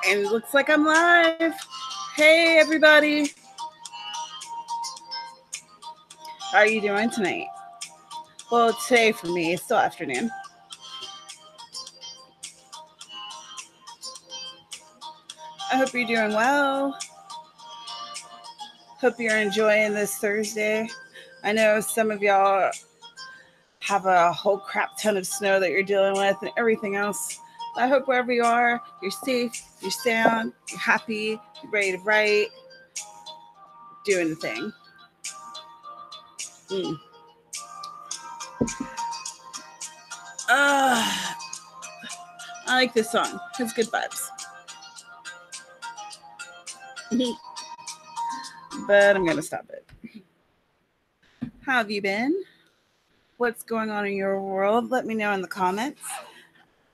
And it looks like I'm live. Hey, everybody. How are you doing tonight? Well, today for me, it's still afternoon. I hope you're doing well. Hope you're enjoying this Thursday. I know some of y'all have a whole crap ton of snow that you're dealing with and everything else. I hope wherever you are, you're safe, you're sound, you're happy, you're ready to write, doing the thing. I like this song. It's good vibes. But I'm going to stop it. How have you been? What's going on in your world? Let me know in the comments.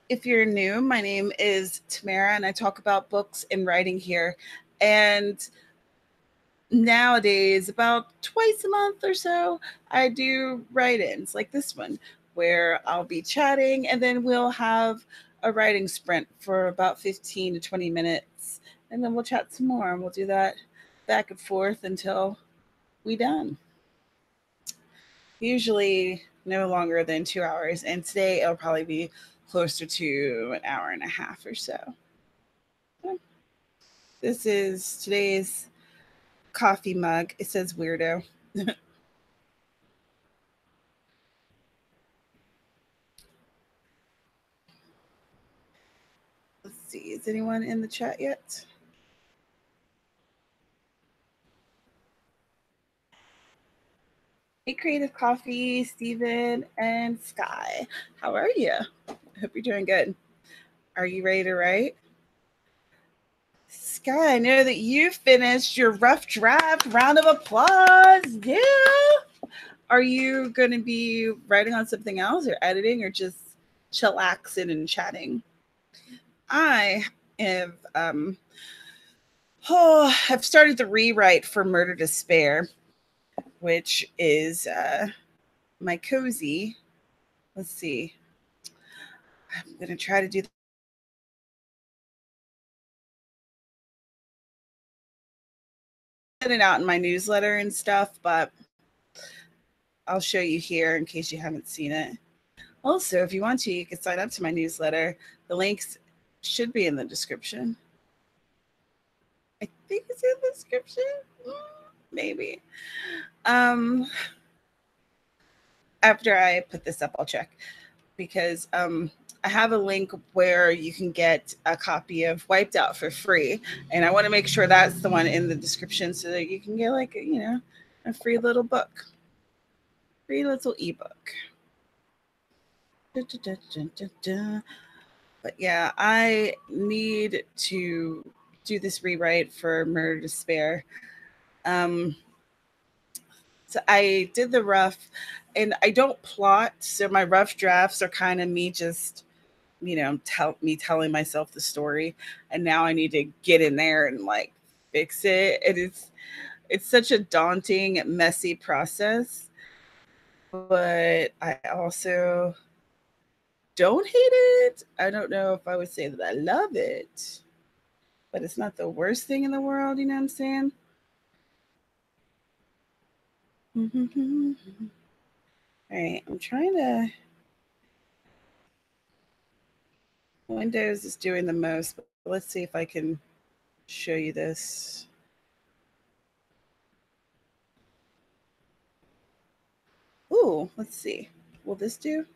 If you're new, my name is Tamara, and I talk about books and writing here. And nowadays, about twice a month or so, I do write-ins like this one, where I'll be chatting, and then we'll have a writing sprint for about 15 to 20 minutes. And then we'll chat some more, and we'll do that back and forth until we're done. Usually no longer than 2 hours, and today it'll probably be closer to an hour and a half or so. This is today's coffee mug. It says weirdo. Let's see, is anyone in the chat yet? Hey, Creative Coffee, Steven, and Sky. How are you? I hope you're doing good. Are you ready to write? Sky, I know that you finished your rough draft. Round of applause. Yeah. Are you going to be writing on something else or editing or just chillaxing and chatting? I have I've started the rewrite for Murder Despair, which is my cozy. Let's see. I'm going to try to do it out in my newsletter and stuff, but I'll show you here in case you haven't seen it. Also, if you want to, you can sign up to my newsletter. The links should be in the description. I think it's in the description. Maybe. After I put this up, I'll check, because I have a link where you can get a copy of Wiped Out for free, and I want to make sure that's the one in the description so that you can get a free little book, free little ebook. But yeah, I need to do this rewrite for Murder Despair. So I did the rough, and I don't plot, so my rough drafts are kind of me just telling myself the story, and now I need to get in there and fix it. It's such a daunting, messy process, but I also don't hate it. I don't know if I would say that I love it, but it's not the worst thing in the world, you know what I'm saying? All right, I'm trying to. Windows is doing the most, but let's see if I can show you this. Ooh, let's see. Will this do?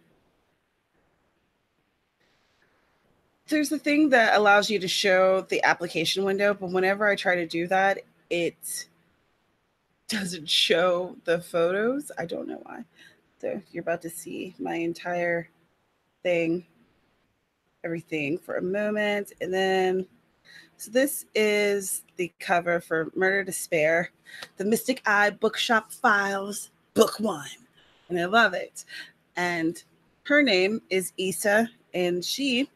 There's a thing that allows you to show the application window, but whenever I try to do that, it doesn't show the photos. I don't know why. So you're about to see my entire thing, everything for a moment. And then, so this is the cover for Murder Despair, the Mystic Eye Bookshop Files, Book 1. And I love it. And her name is Issa, and she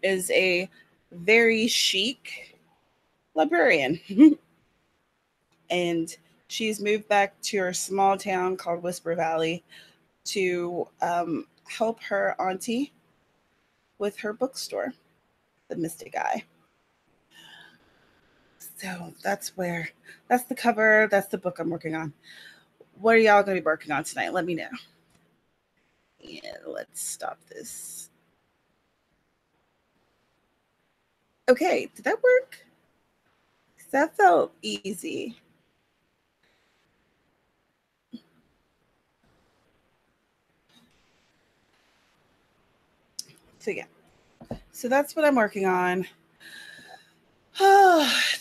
is a very chic librarian. And she's moved back to her small town called Whisper Valley to help her auntie with her bookstore, the Mystic Eye. So that's the cover. That's the book I'm working on. What are y'all going to be working on tonight? Let me know. Yeah, let's stop this. Okay, did that work? That felt easy. So yeah, so that's what I'm working on.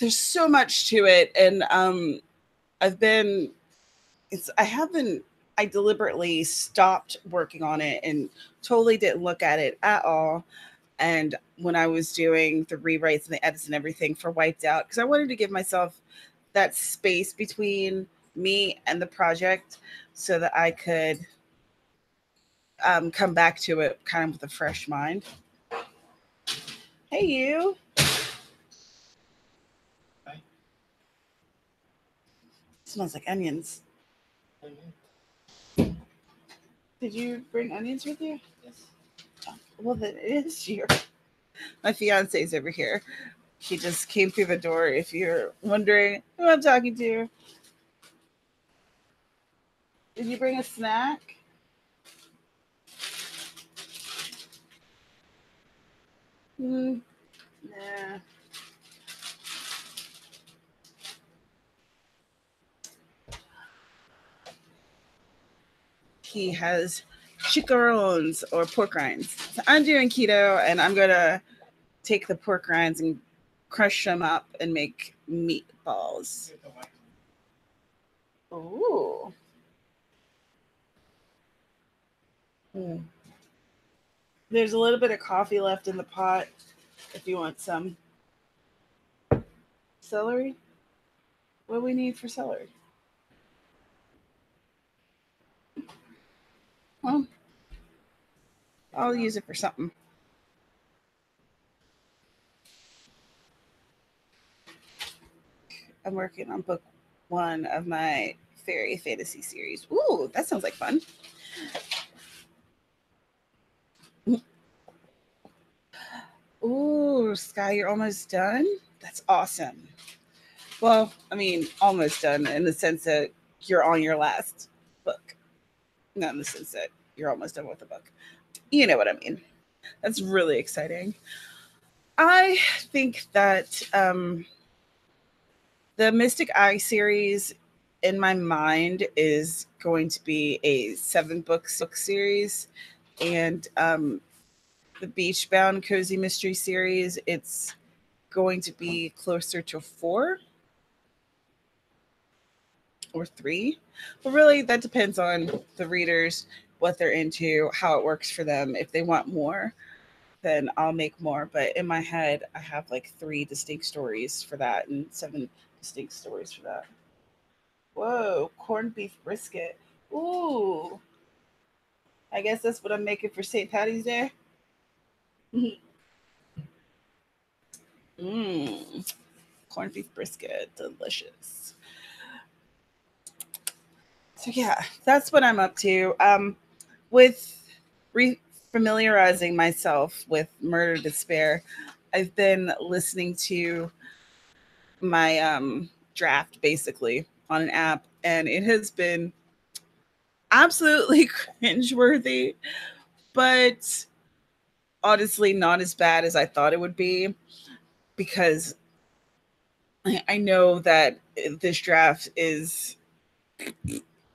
There's so much to it, and I've been I haven't I deliberately stopped working on it and totally didn't look at it at all. And when I was doing the rewrites and the edits and everything for Wiped Out, because I wanted to give myself that space between me and the project so that I could come back to it kind of with a fresh mind. Hey, you. Smells like onions. Did you bring onions with you? Yes. Oh, well, then it is here. My fiance's over here. He just came through the door. If you're wondering who I'm talking to, did you bring a snack? Mm, nah. He has chicharrones or pork rinds. So I'm doing keto, and I'm gonna take the pork rinds and crush them up and make meatballs. Ooh. Mm. There's a little bit of coffee left in the pot if you want some celery. What do we need for celery? Well, I'll use it for something. I'm working on book one of my fairy fantasy series. Ooh, that sounds like fun. Ooh, Sky, you're almost done? That's awesome. Well, I mean, almost done in the sense that you're on your last book. Not in the sense that you're almost done with the book. You know what I mean. That's really exciting. I think that the Mystic Eye series in my mind is going to be a 7 book series. And the Beachbound Cozy Mystery series, it's going to be closer to 4 or 3. But really, that depends on the readers, what they're into, how it works for them. If they want more, then I'll make more. But in my head, I have like 3 distinct stories for that and 7 distinct stories for that. Whoa, corned beef brisket. Ooh, I guess that's what I'm making for St. Patty's Day. Mmm, corned beef brisket, delicious. So yeah, that's what I'm up to. With familiarizing myself with Murder Despair, I've been listening to my draft basically on an app, and it has been absolutely cringeworthy, but honestly not as bad as I thought it would be, because I know that this draft is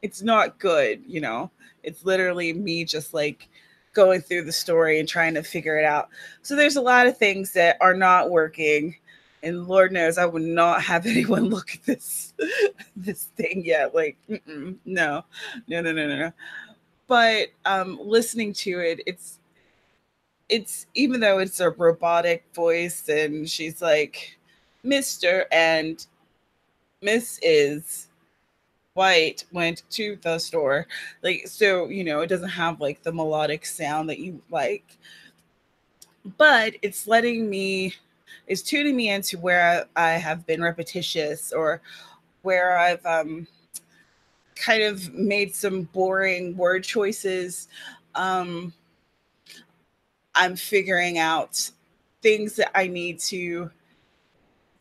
it's not good, you know. It's literally me just like going through the story and trying to figure it out. So there's a lot of things that are not working, and Lord knows I would not have anyone look at this this thing yet. Like, no, no, no, no, no, no. But listening to it, it's even though it's a robotic voice and she's like, Mr. and Miss is White went to the store. Like, so, you know, it doesn't have like the melodic sound that you like, but it's tuning me into where I have been repetitious, or where I've kind of made some boring word choices. Um, I'm figuring out things that I need to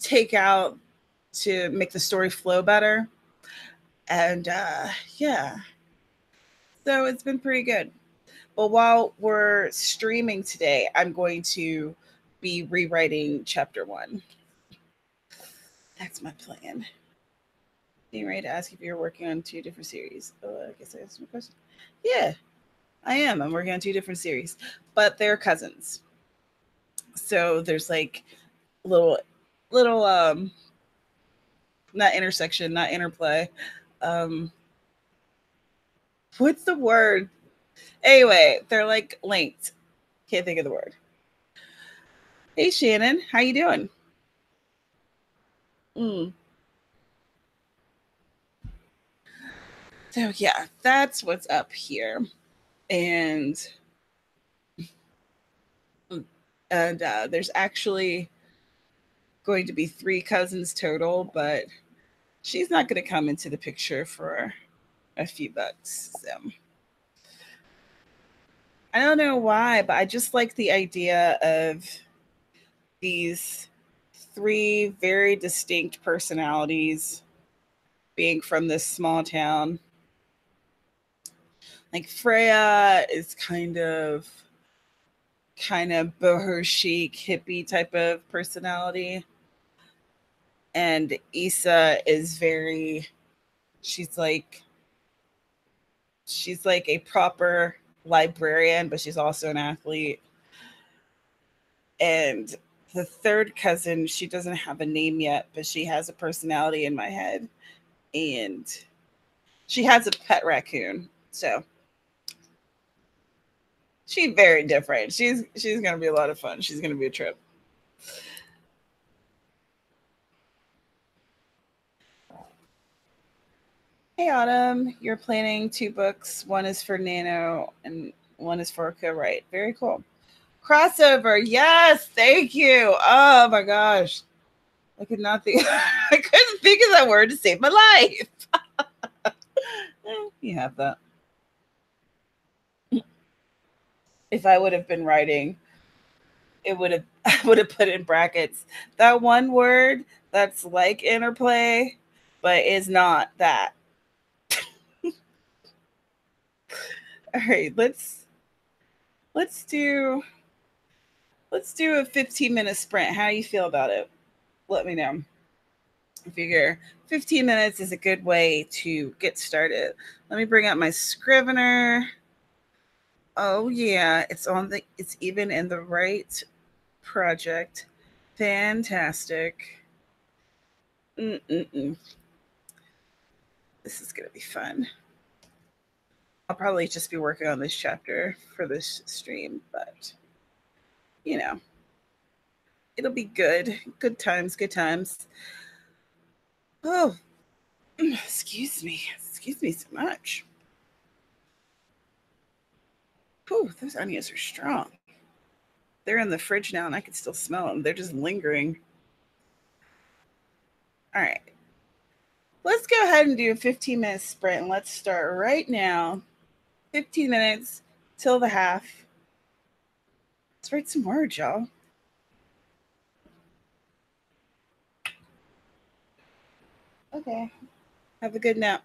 take out to make the story flow better. And yeah, so it's been pretty good. But while we're streaming today, I'm going to be rewriting chapter one. That's my plan. Being ready to ask if you're working on two different series. Oh, I guess I asked my question. Yeah, I am. I'm working on two different series, but they're cousins. So there's like little, little, not intersection, not interplay. Um, what's the word? Anyway, they're like linked. Can't think of the word. Hey Shannon, how you doing? Mm. So yeah, that's what's up here, and there's actually going to be three cousins total, but she's not going to come into the picture for a few bucks. So I don't know why, but I just like the idea of these three very distinct personalities being from this small town. Like Freya is kind of boho chic hippie type of personality, and Issa is very she's like she's like a proper librarian, but she's also an athlete. And the third cousin, she doesn't have a name yet, but she has a personality in my head, and she has a pet raccoon. So she's very different. She's gonna be a lot of fun. She's gonna be a trip. Hey Autumn, you're planning two books. One is for Nano and one is for co-write. Very cool. Crossover. Yes, thank you. Oh my gosh. I could not think I couldn't think of that word to save my life. You have that. If I would have been writing, it would have I would have put in brackets that one word that's like interplay, but is not that. All right, let's do let's do a 15-minute sprint. How do you feel about it? Let me know. I figure 15 minutes is a good way to get started. Let me bring up my Scrivener. Oh yeah, it's even in the right project. Fantastic. Mm-mm-mm. This is gonna be fun. I'll probably just be working on this chapter for this stream, but you know, it'll be good. Good times, good times. Oh, excuse me. Excuse me so much. Whew, those onions are strong. They're in the fridge now and I can still smell them. They're just lingering. All right. Let's go ahead and do a 15-minute sprint. And let's start right now. 15 minutes till the half. Let's write some words, y'all. Okay. Have a good nap.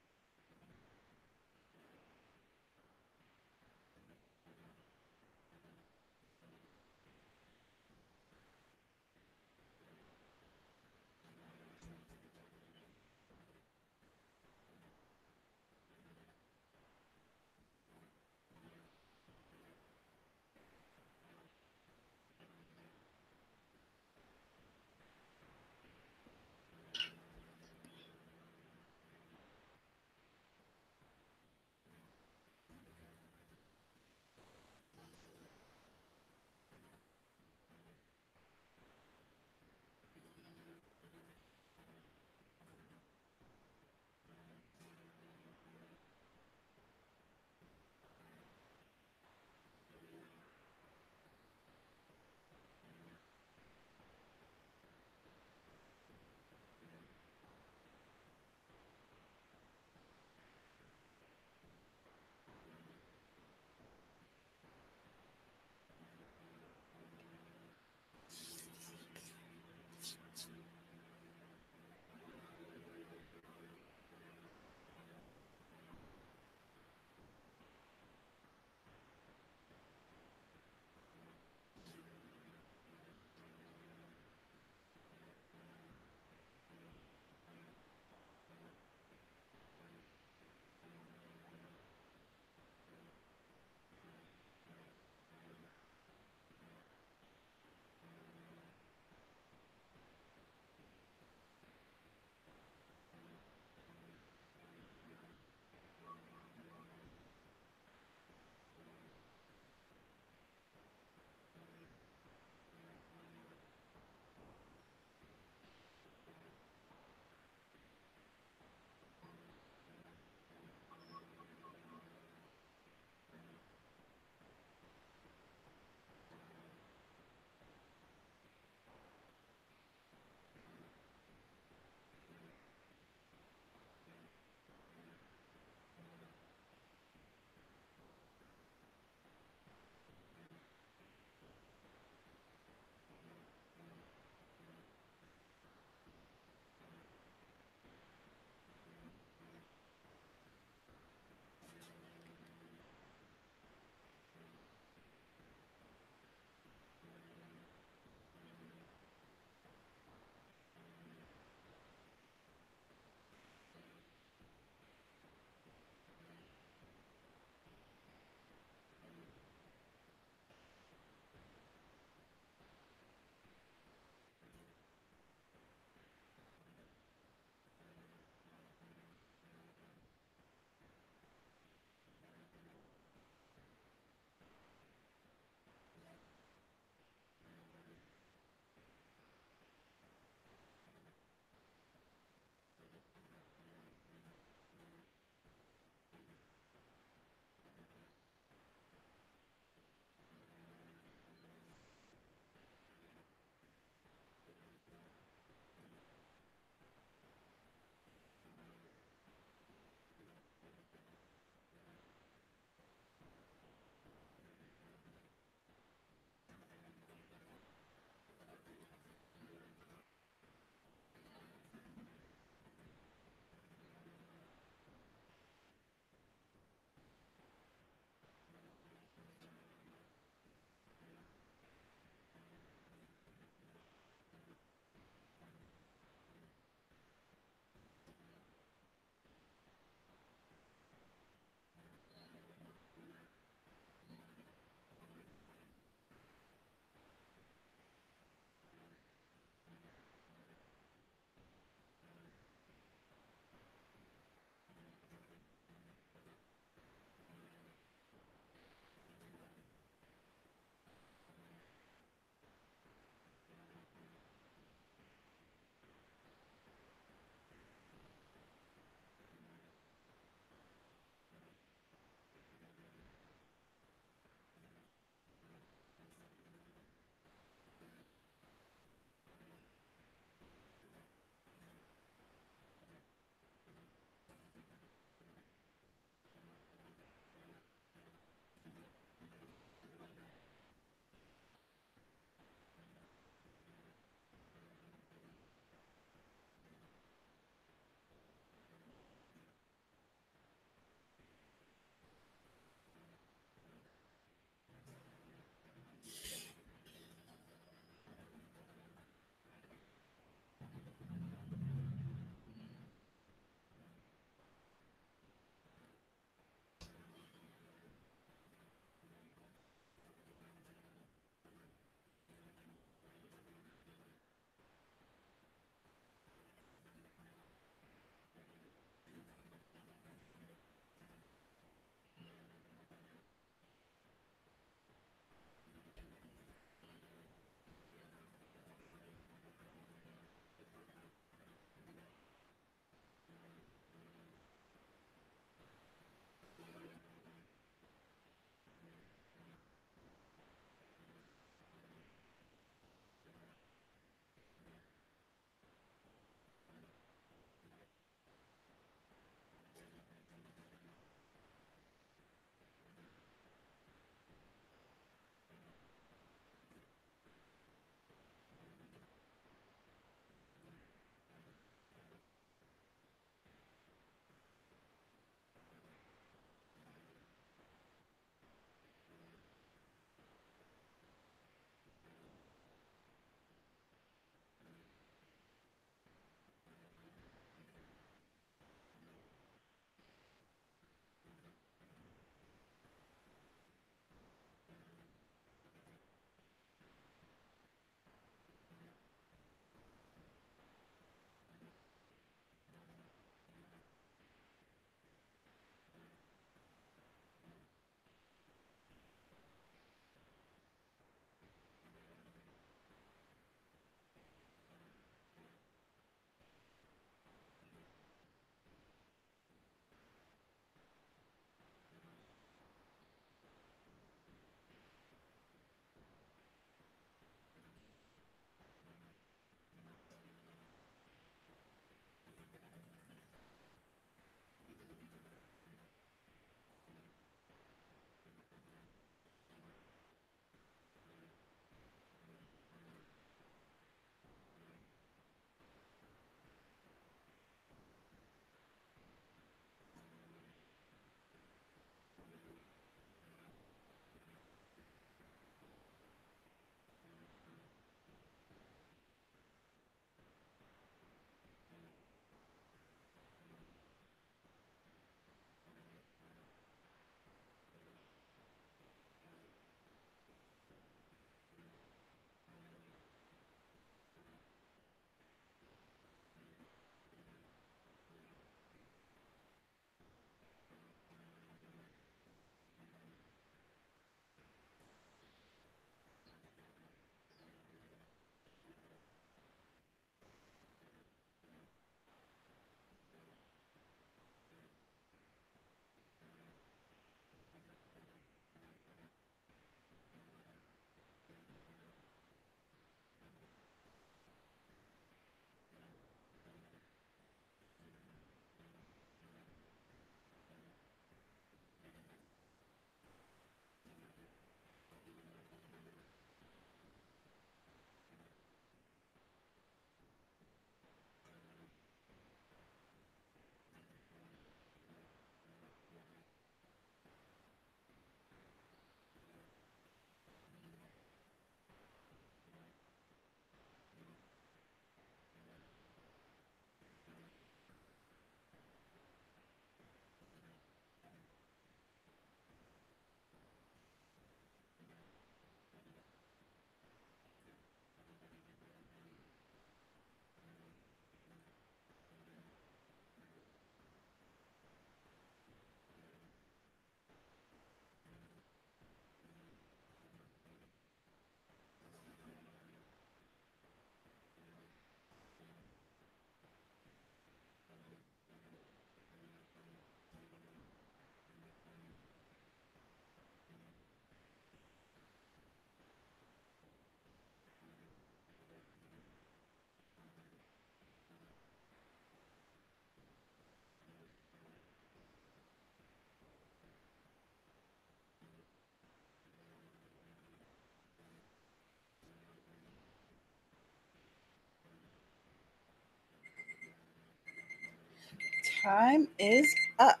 Time is up.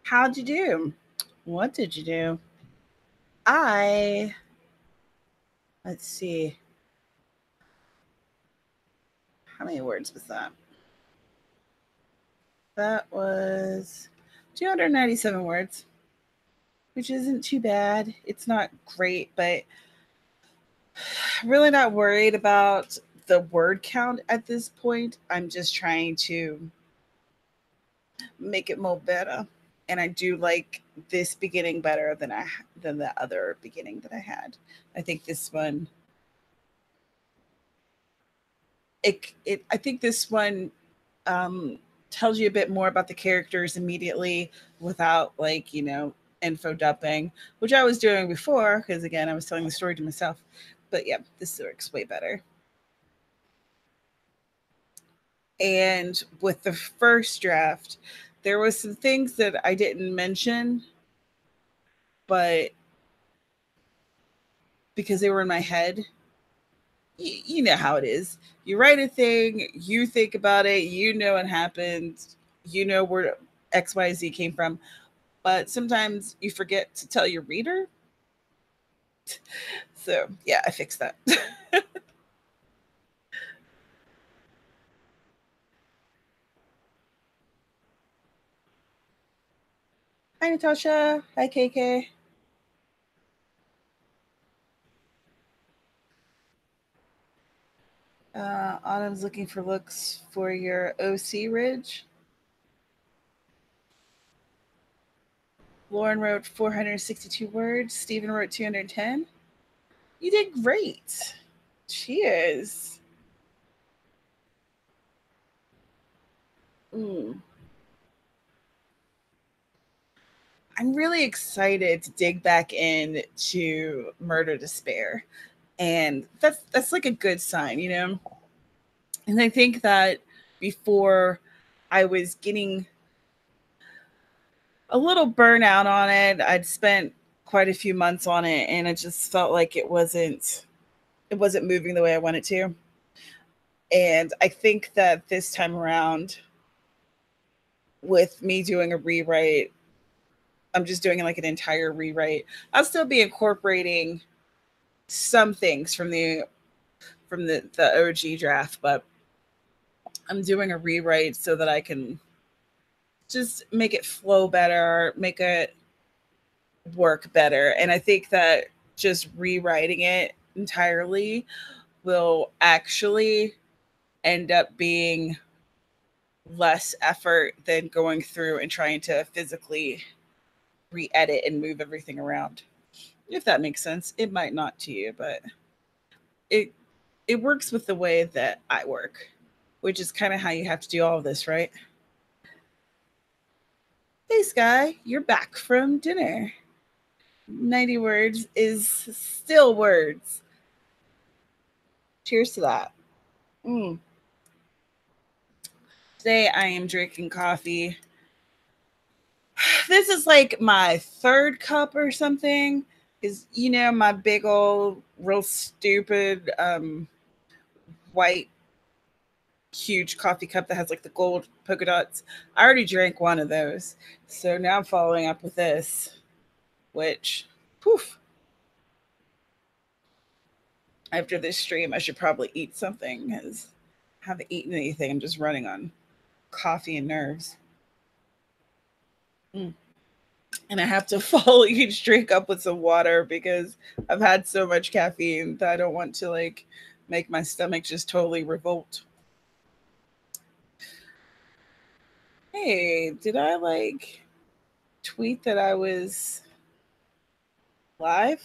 How'd you do? What did you do? I, let's see, how many words was that? That was 297 words, which isn't too bad. It's not great, but I'm really not worried about the word count at this point. I'm just trying to make it more better. And I do like this beginning better than the other beginning that I had. I think this one I think this one um, tells you a bit more about the characters immediately without info dumping, which I was doing before because again I was telling the story to myself. But yeah, this works way better. And with the first draft, there was some things that I didn't mention, but because they were in my head, you know how it is. You write a thing, you think about it, you know what happened, you know where XYZ came from, but sometimes you forget to tell your reader. So, yeah, I fixed that. Hi, Natasha. Hi, KK. Autumn's looking for looks for your OC Ridge. Lauren wrote 462 words. Stephen wrote 210. You did great. Cheers. Mm. I'm really excited to dig back in to Murder Despair. And that's like a good sign, you know? And I think that before I was getting a little burnout on it. I'd spent quite a few months on it and it just felt like it wasn't moving the way I wanted to. And I think that this time around with me doing a rewrite, I'm just doing like an entire rewrite. I'll still be incorporating some things from the OG draft, but I'm doing a rewrite so that I can just make it flow better, make it work better. And I think that just rewriting it entirely will actually end up being less effort than going through and trying to physically re-edit and move everything around. If that makes sense. It might not to you, but it it works with the way that I work, which is kind of how you have to do all of this, right? Hey Sky, you're back from dinner. 90 words is still words. Cheers to that. Mm. Today I am drinking coffee. This is like my third cup or something. Is my big old real stupid white huge coffee cup that has like the gold polka dots. I already drank one of those. So now I'm following up with this, which poof. After this stream I should probably eat something because I haven't eaten anything. I'm just running on coffee and nerves. Mm. And I have to follow each drink up with some water because I've had so much caffeine that I don't want to like make my stomach just totally revolt. Hey, did I like tweet that I was live?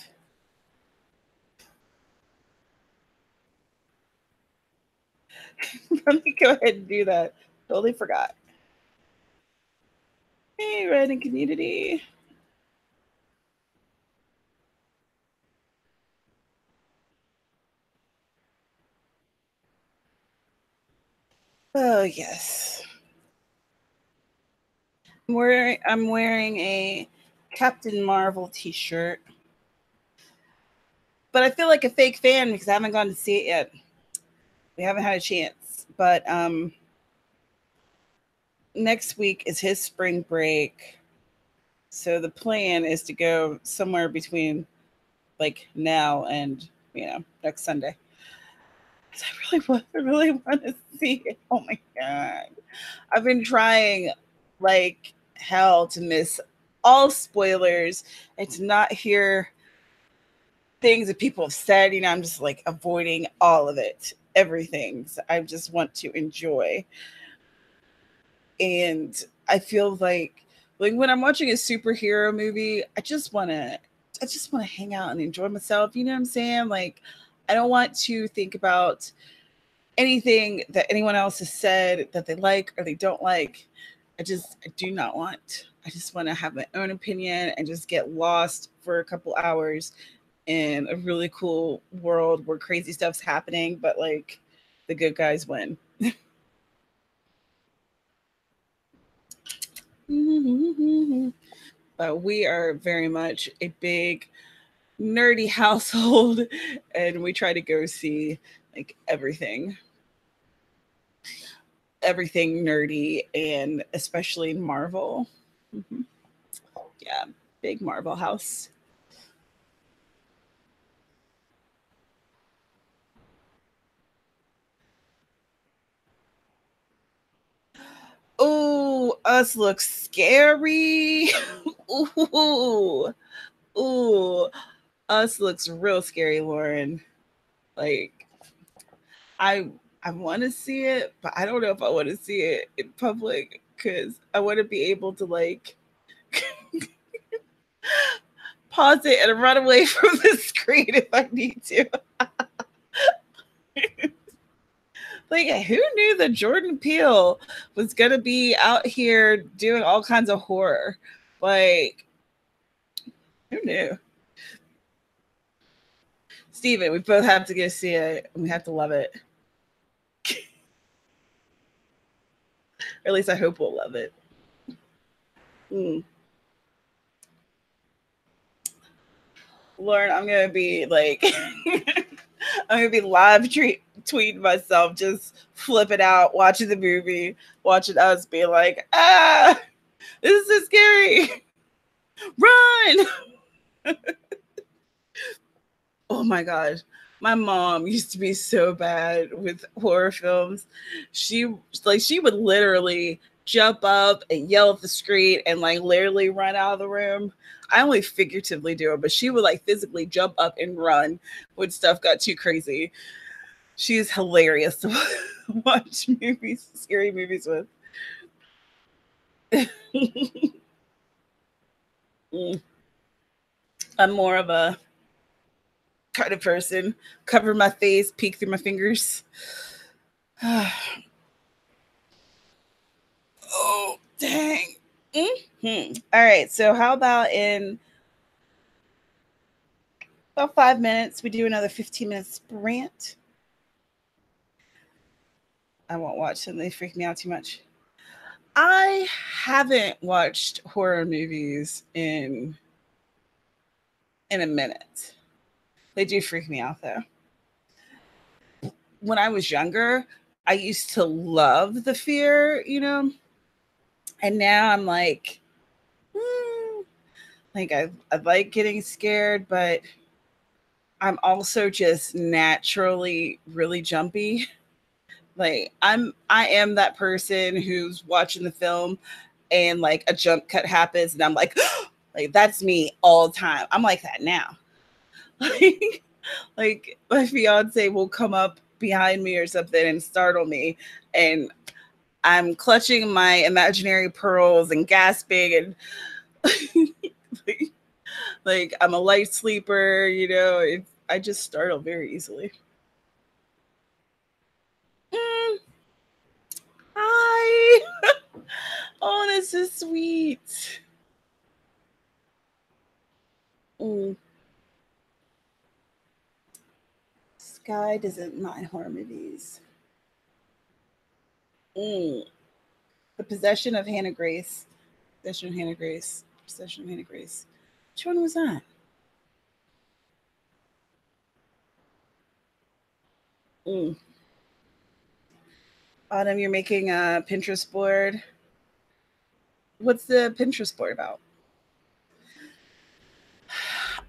Let me go ahead and do that. Totally forgot. Hey, writing community. Oh yes. I'm wearing a Captain Marvel t-shirt. But I feel like a fake fan because I haven't gone to see it yet. We haven't had a chance. But next week is his spring break. So the plan is to go somewhere between like now and next Sunday. 'Cause I really want to see it. Oh my god! I've been trying like hell to miss all spoilers and to not hear things that people have said. I'm just like avoiding all of it, everything. So I just want to enjoy. And I feel like when I'm watching a superhero movie, I just want to hang out and enjoy myself. You know what I'm saying? Like I don't want to think about anything that anyone else has said that they like or they don't like. I do not want. I just want to have my own opinion and just get lost for a couple hours in a really cool world where crazy stuff's happening, but like the good guys win. But we are very much a big nerdy household and we try to go see like everything nerdy and especially Marvel. Mhm. Yeah, big Marvel house. Ooh, us looks scary. Ooh, ooh, us looks real scary, Lauren. Like I I want to see it, but I don't know if I want to see it in public because I want to be able to like pause it and run away from the screen if I need to. Like, who knew that Jordan Peele was gonna be out here doing all kinds of horror? Like, who knew? Steven, we both have to go see it and we have to love it. Or at least I hope we'll love it. Mm. Lauren, I'm gonna be like I'm gonna be tweeting myself, just flipping out, watching the movie, watching us be like, this is so scary. Run. Oh my gosh. My mom used to be so bad with horror films. She she would literally jump up and yell at the screen and like literally run out of the room. I only figuratively do it, but she would like physically jump up and run when stuff got too crazy. She's hilarious to watch movies, scary movies with. Mm. I'm more of a kind of person. Cover my face, peek through my fingers. Oh, dang. All right. So, how about in about 5 minutes, we do another 15 minute sprint? I won't watch them. They freak me out too much. I haven't watched horror movies in a minute. They do freak me out though. When I was younger, I used to love the fear. And now I'm like, like I like getting scared, but I'm also just naturally really jumpy. Like I am that person who's watching the film and like a jump cut happens and I'm like that's me all the time. I'm like that now. Like my fiance will come up behind me or something and startle me and I'm clutching my imaginary pearls and gasping and like, like I'm a light sleeper, I just startle very easily. Mm, hi. Oh, this is sweet. Mm. Sky doesn't mind horror movies. Mm. The Possession of Hannah Grace. Possession of Hannah Grace. Possession of Hannah Grace. Which one was that? Mm. Autumn, you're making a Pinterest board. What's the Pinterest board about?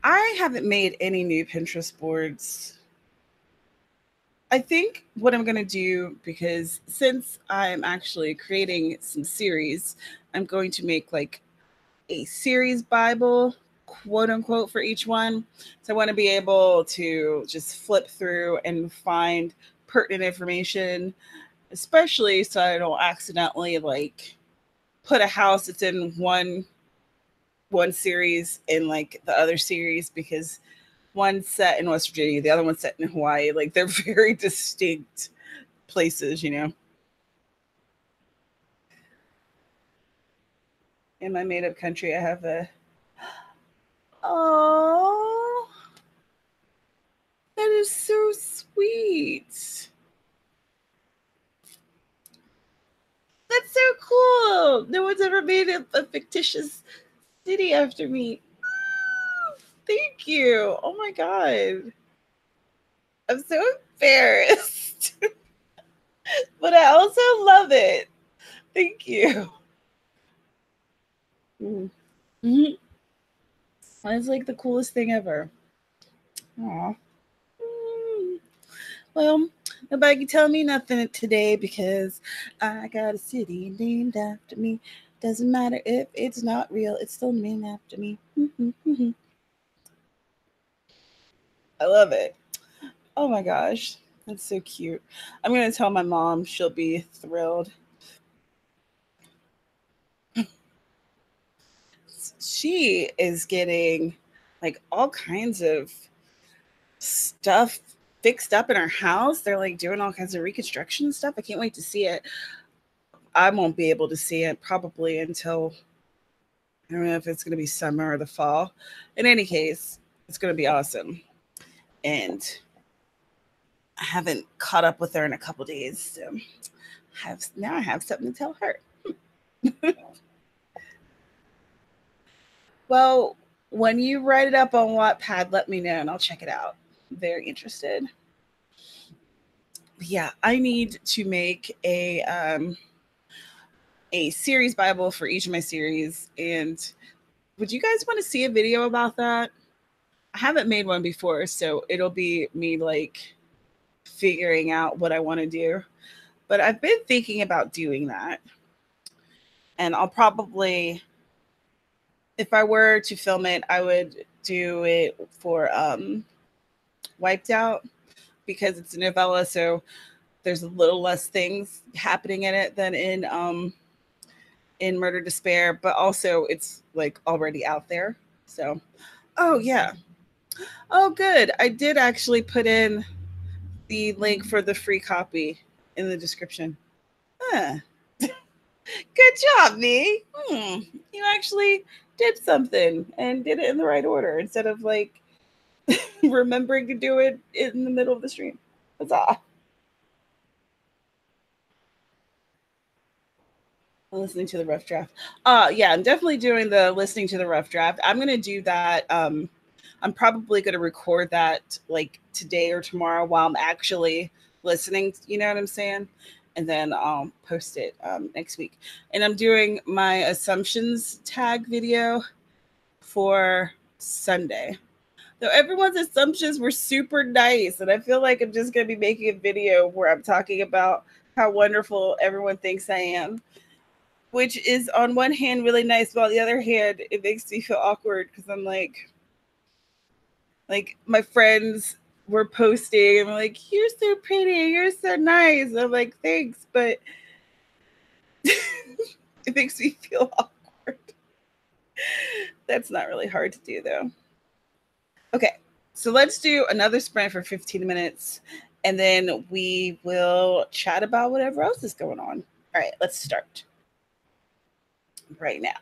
I haven't made any new Pinterest boards. I think what I'm going to do, because since I'm actually creating some series, I'm going to make like a series Bible, quote unquote, for each one. So I want to be able to just flip through and find pertinent information, especially so I don't accidentally like put a house that's in one series in like the other series, because one's set in West Virginia, the other one's set in Hawaii. Like they're very distinct places, you know. In my made up country, I have a. Oh, that is so sweet. That's so cool. No one's ever made a fictitious city after me. Thank you. Oh my God. I'm so embarrassed, but I also love it. Thank you. Mm. Mhm. It's like the coolest thing ever. Aw. Mm. Well, nobody can tell me nothing today because I got a city named after me. Doesn't matter if it's not real, it's still named after me. I love it. Oh my gosh. That's so cute. I'm going to tell my mom. She'll be thrilled. She is getting like all kinds of stuff fixed up in her house. They're like doing all kinds of reconstruction stuff. I can't wait to see it. I won't be able to see it probably until, I don't know if it's going to be summer or the fall. In any case, it's going to be awesome. And I haven't caught up with her in a couple days, so I have something to tell her. Well, when you write it up on Wattpad, let me know and I'll check it out. I'm very interested. Yeah, I need to make a series Bible for each of my series. And would you guys want to see a video about that? I haven't made one before, so it'll be me like figuring out what I want to do. But I've been thinking about doing that. And I'll probably, if I were to film it, I would do it for Wiped Out, because it's a novella, so there's a little less things happening in it than in Murder Despair, but also it's like already out there. So, oh yeah. Oh good. I did actually put in the link for the free copy in the description. Huh. Good job, me. You actually did something and did it in the right order instead of like remembering to do it in the middle of the stream. That's all. Listening to the rough draft. Yeah, I'm definitely doing the listening to the rough draft. I'm gonna do that. I'm probably gonna record that like today or tomorrow while I'm actually listening, you know what I'm saying? And then I'll post it next week. And I'm doing my assumptions tag video for Sunday. Though everyone's assumptions were super nice, and I feel like I'm just gonna be making a video where I'm talking about how wonderful everyone thinks I am, which is on one hand really nice, but on the other hand, it makes me feel awkward because I'm like my friends were posting and were like, "You're so pretty, you're so nice." I'm like, "Thanks," but it makes me feel awkward. That's not really hard to do though. Okay, so let's do another sprint for 15 minutes, and then we will chat about whatever else is going on. All right, let's start right now.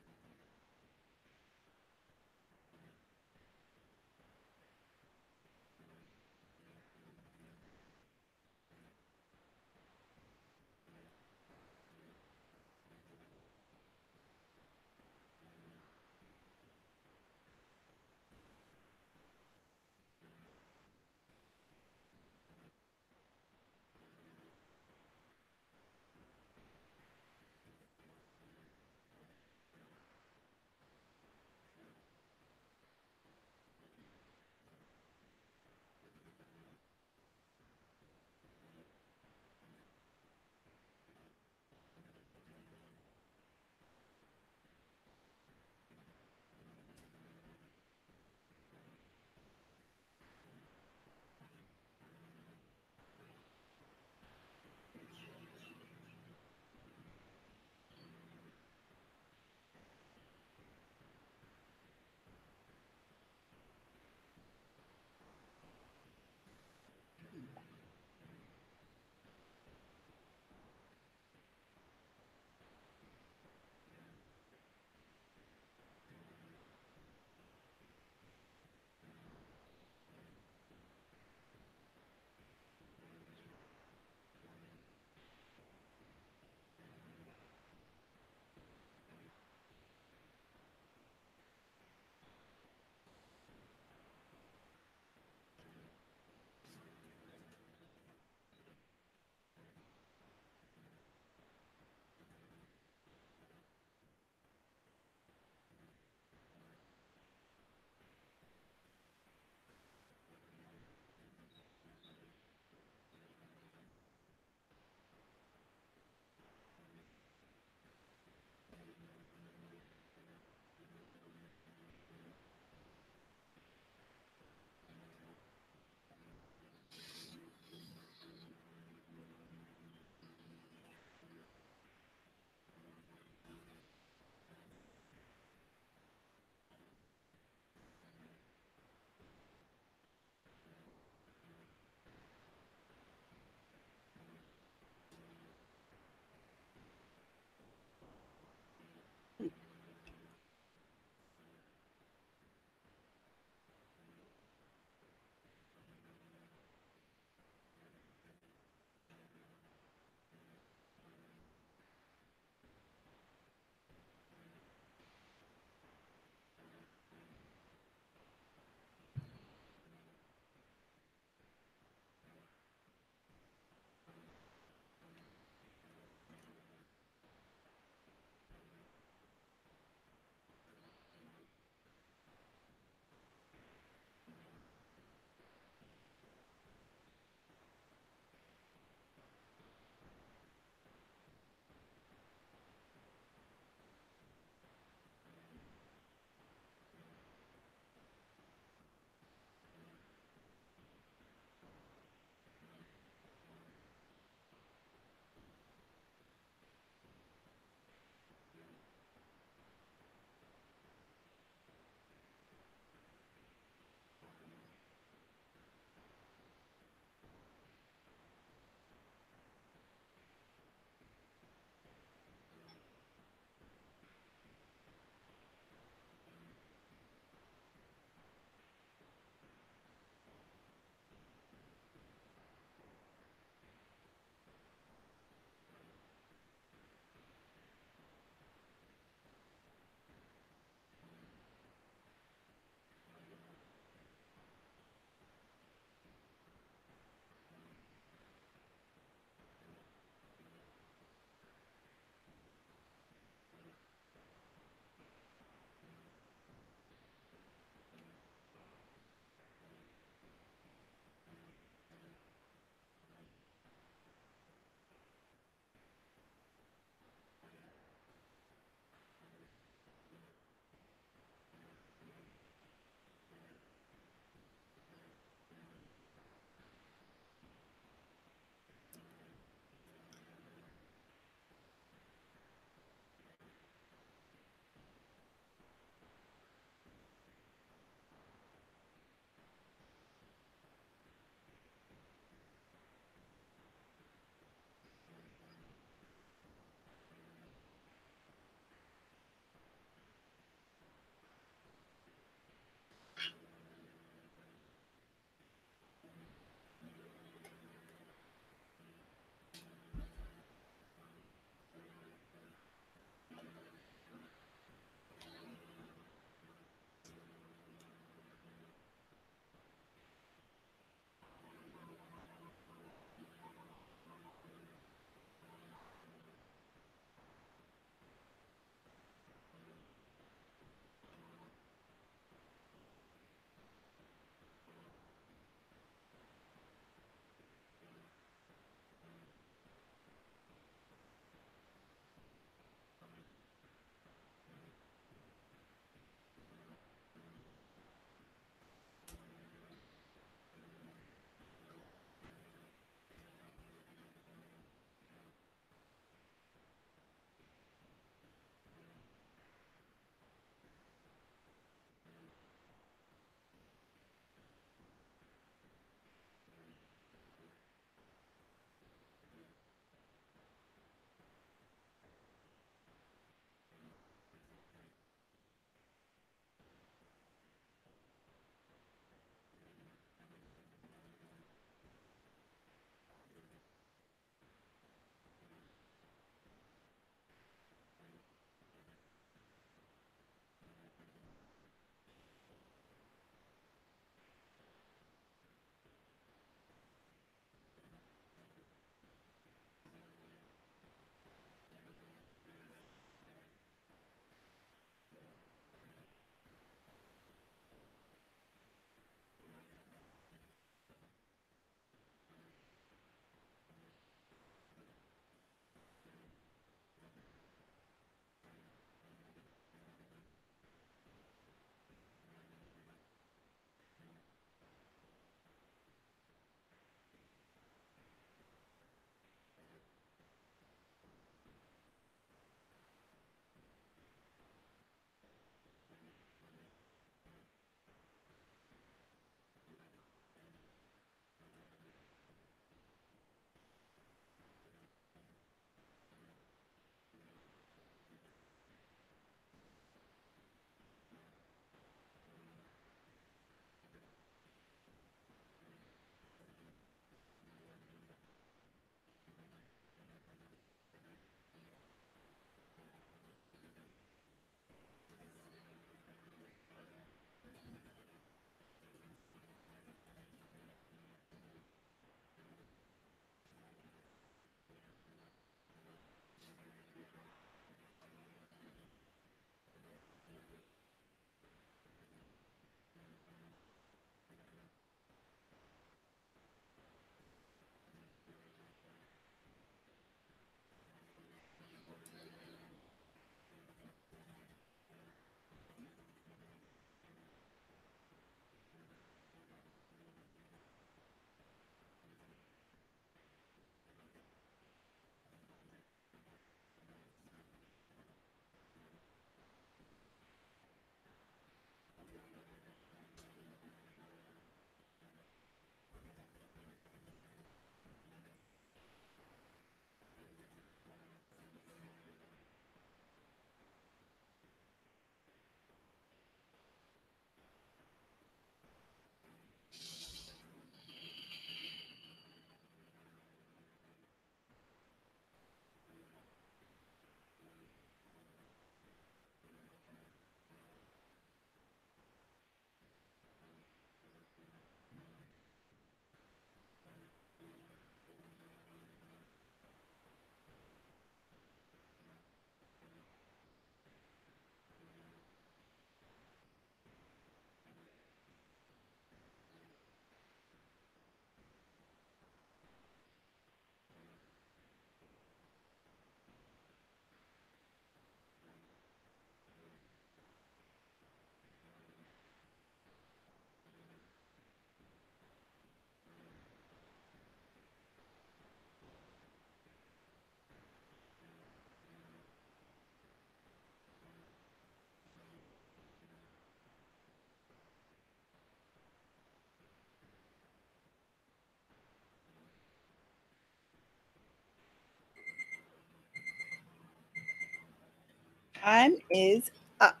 Time is up.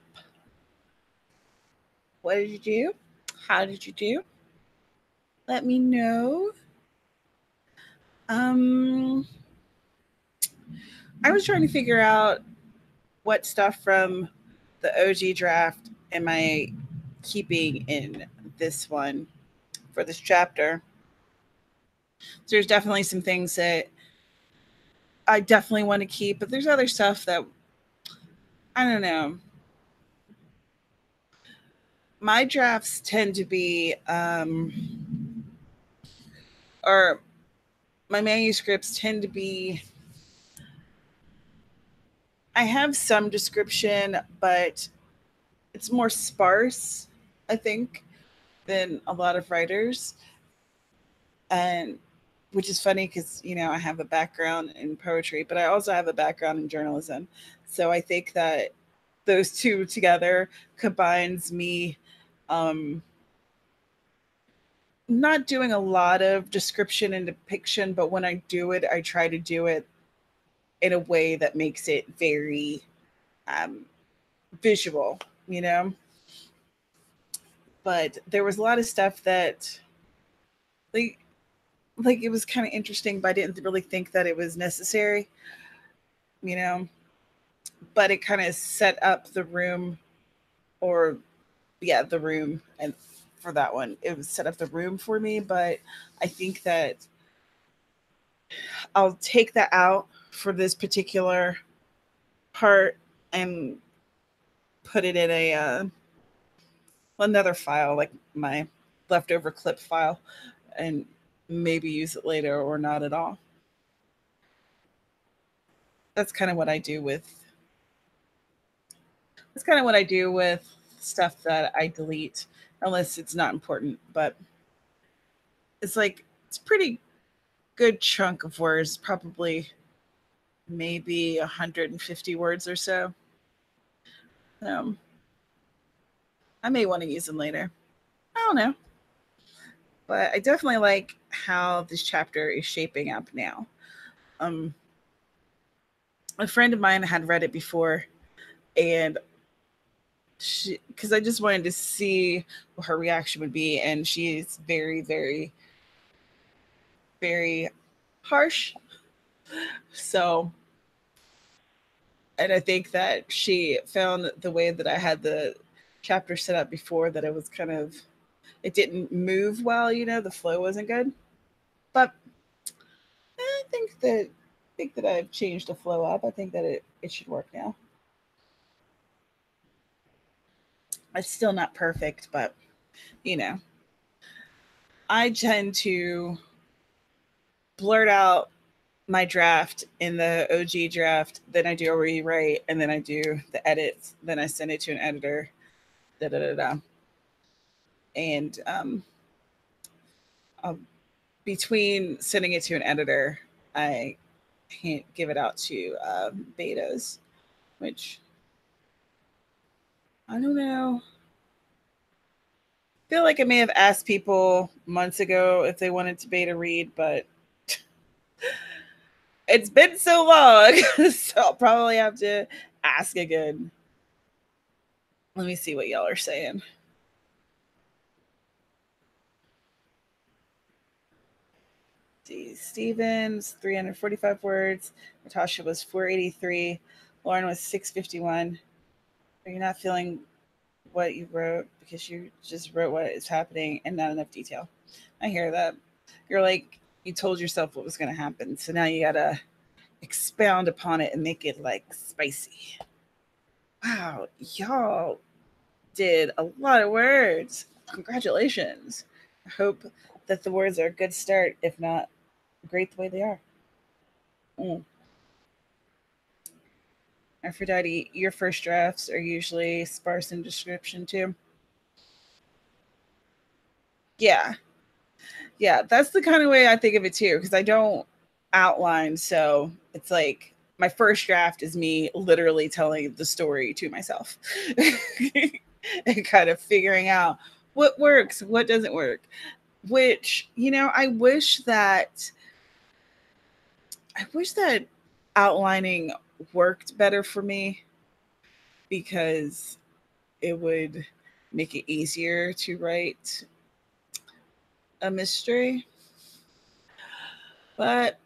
What did you do? How did you do? Let me know. Um, I was trying to figure out what stuff from the OG draft am I keeping in this one for this chapter. So there's definitely some things that I definitely want to keep, but there's other stuff that I don't know. My drafts tend to be, or my manuscripts tend to be, I have some description, but it's more sparse, I think, than a lot of writers. And which is funny because, I have a background in poetry, but I also have a background in journalism. So I think that those two together combines me um, not doing a lot of description and depiction, but when I do it, I try to do it in a way that makes it very um, visual, you know? But there was a lot of stuff that, like, it was kind of interesting, but I didn't really think that it was necessary, you know? But it kind of set up the room, or, yeah, the room. And for that one, it was set up the room for me. But I think that I'll take that out for this particular part and put it in a another file, like my leftover clip file, and maybe use it later or not at all. That's kind of what I do with that's kind of what I do with stuff that I delete unless it's not important. But it's pretty good chunk of words, probably maybe 150 words or so. Um, I may want to use them later. I don't know. But I definitely like how this chapter is shaping up now. Um, a friend of mine had read it before, and because I just wanted to see what her reaction would be, and she's very, very, very harsh. So, and I think that she found the way that I had the chapter set up before, that it was kind of, it didn't move well, the flow wasn't good. But I think that I've changed the flow up. I think that it should work now. It's still not perfect, but you know, I tend to blurt out my draft in the OG draft, then I do a rewrite, and then I do the edits, then I send it to an editor, da da da da. And I'll, between sending it to an editor, I can't give it out to betas, which I don't know. I feel like I may have asked people months ago if they wanted to beta read, but it's been so long, so I'll probably have to ask again. Let me see what y'all are saying. Stevens, 345 words. Natasha was 483. Lauren was 651. Are you not feeling what you wrote because you just wrote what is happening and not enough detail? I hear that. You're like, you told yourself what was going to happen. So now you got to expound upon it and make it like spicy. Wow, y'all did a lot of words. Congratulations. I hope that the words are a good start, if not great the way they are. Mm. Aphrodite, your first drafts are usually sparse in description too. Yeah. Yeah. That's the kind of way I think of it too, because I don't outline. So it's like my first draft is me literally telling the story to myself and kind of figuring out what works, what doesn't work. Which, I wish that outlining worked better for me. because it would make it easier to write a mystery. But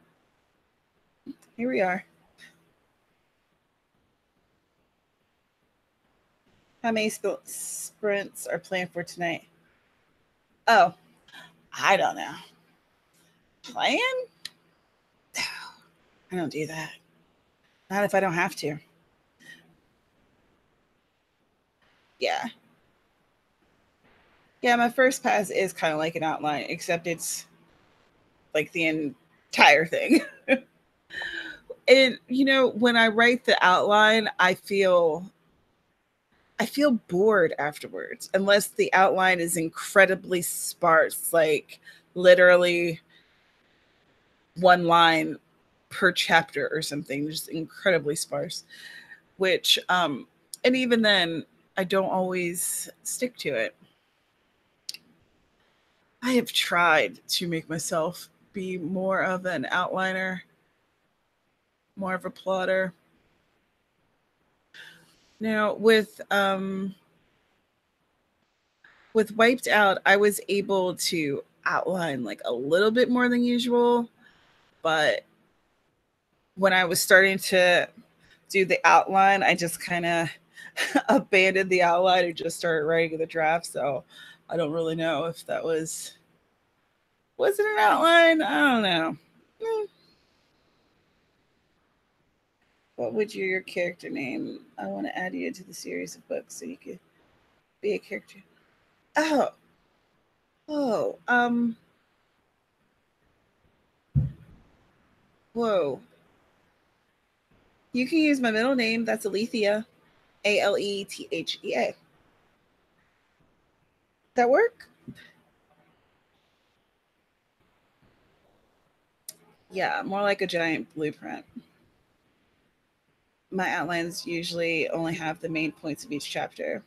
here we are. How many sprints are planned for tonight? Oh, I don't know. Plan? I don't do that. Not if I don't have to. Yeah. Yeah, my first pass is kind of like an outline, except it's like the entire thing. And when I write the outline, I feel bored afterwards unless the outline is incredibly sparse, like literally one line per chapter or something, just incredibly sparse, which and even then I don't always stick to it. I have tried to make myself be more of an outliner, more of a plotter. Now with Wiped Out, I was able to outline like a little bit more than usual, but when I was starting to do the outline, I just kind of abandoned the outline and just started writing the draft. So I don't really know if that was it an outline? I don't know. What would your character name? I want to add you into the series of books so you could be a character. Oh, oh, whoa. You can use my middle name. That's Alethea, Alethea. That work? Yeah, more like a giant blueprint. My outlines usually only have the main points of each chapter.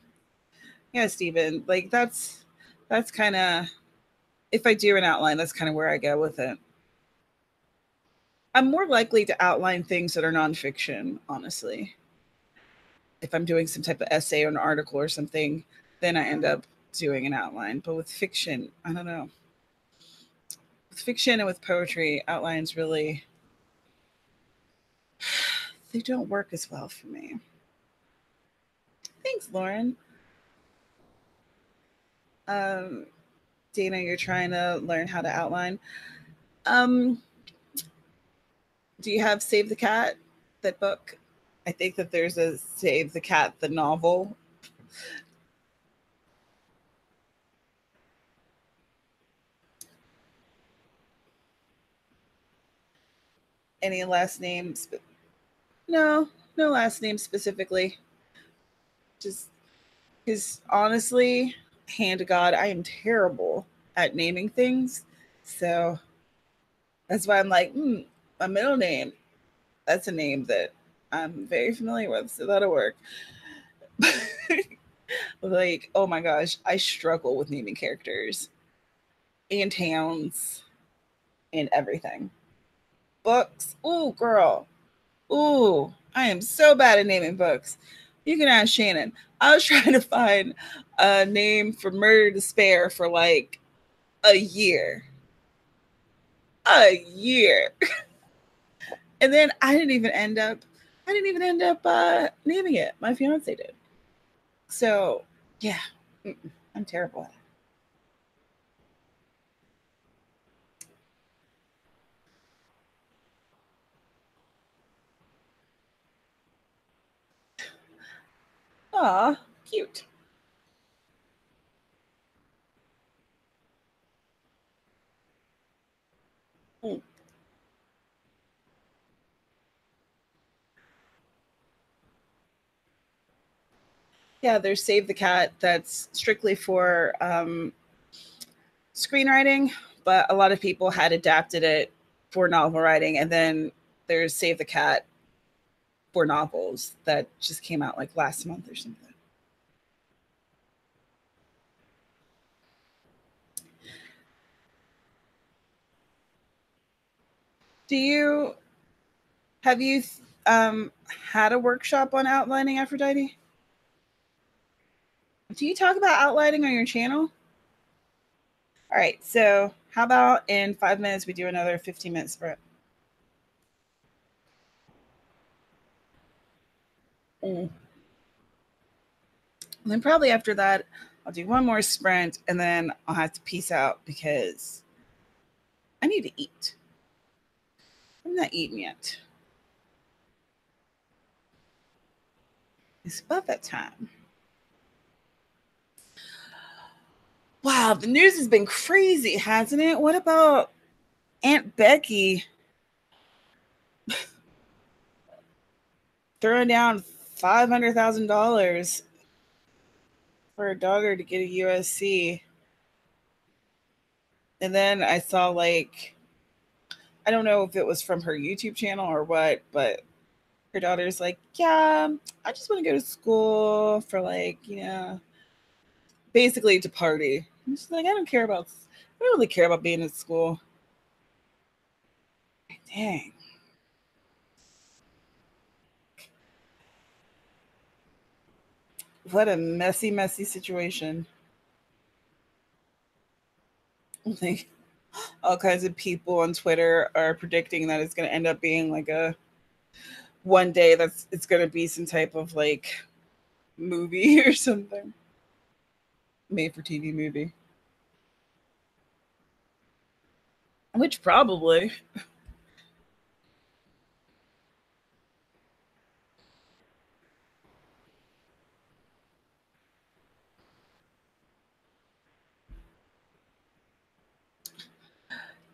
Yeah, Stephen, like that's kind of, if I do an outline, that's kind of where I go with it. I'm more likely to outline things that are nonfiction, honestly. If I'm doing some type of essay or an article or something, then I end up doing an outline. But with fiction, I don't know. With fiction and with poetry, outlines really, they don't work as well for me. Thanks, Lauren. Um, Dana, you're trying to learn how to outline. Um, do you have Save the Cat, that book? I think that there's a Save the Cat, the novel. Any last names? No, no last name specifically. Just because honestly, hand to God, I am terrible at naming things. So that's why I'm like, my middle name, that's a name that I'm very familiar with. So that'll work. Like, oh my gosh, I struggle with naming characters and towns and everything. Books. Ooh, girl. Ooh, I am so bad at naming books. You can ask Shannon. I was trying to find a name for Murder to Spare for like a year. A year. And then I didn't even end up naming it. My fiance did. So yeah, I'm terrible at it. Aw, cute. Mm. Yeah, there's Save the Cat that's strictly for screenwriting, but a lot of people had adapted it for novel writing. And then there's Save the Cat for novels that just came out like last month or something. Do you have you had a workshop on outlining Aphrodite? Do you talk about outlining on your channel? All right. So how about in 5 minutes we do another 15-minute sprint? Mm. And then probably after that, I'll do one more sprint and then I'll have to peace out because I need to eat. I'm not eating yet. It's about that time. Wow, the news has been crazy, hasn't it? What about Aunt Becky throwing down $500,000 for her daughter to get a USC? And then I saw like I don't know if it was from her YouTube channel or what, but her daughter's like, yeah, I just want to go to school for like, basically to party. And she's like, I don't really care about being at school. Dang. What a messy, messy situation. Like all kinds of people on Twitter are predicting that it's going to end up being like a one day that's it's going to be some type of like movie or something, made for TV movie, which probably.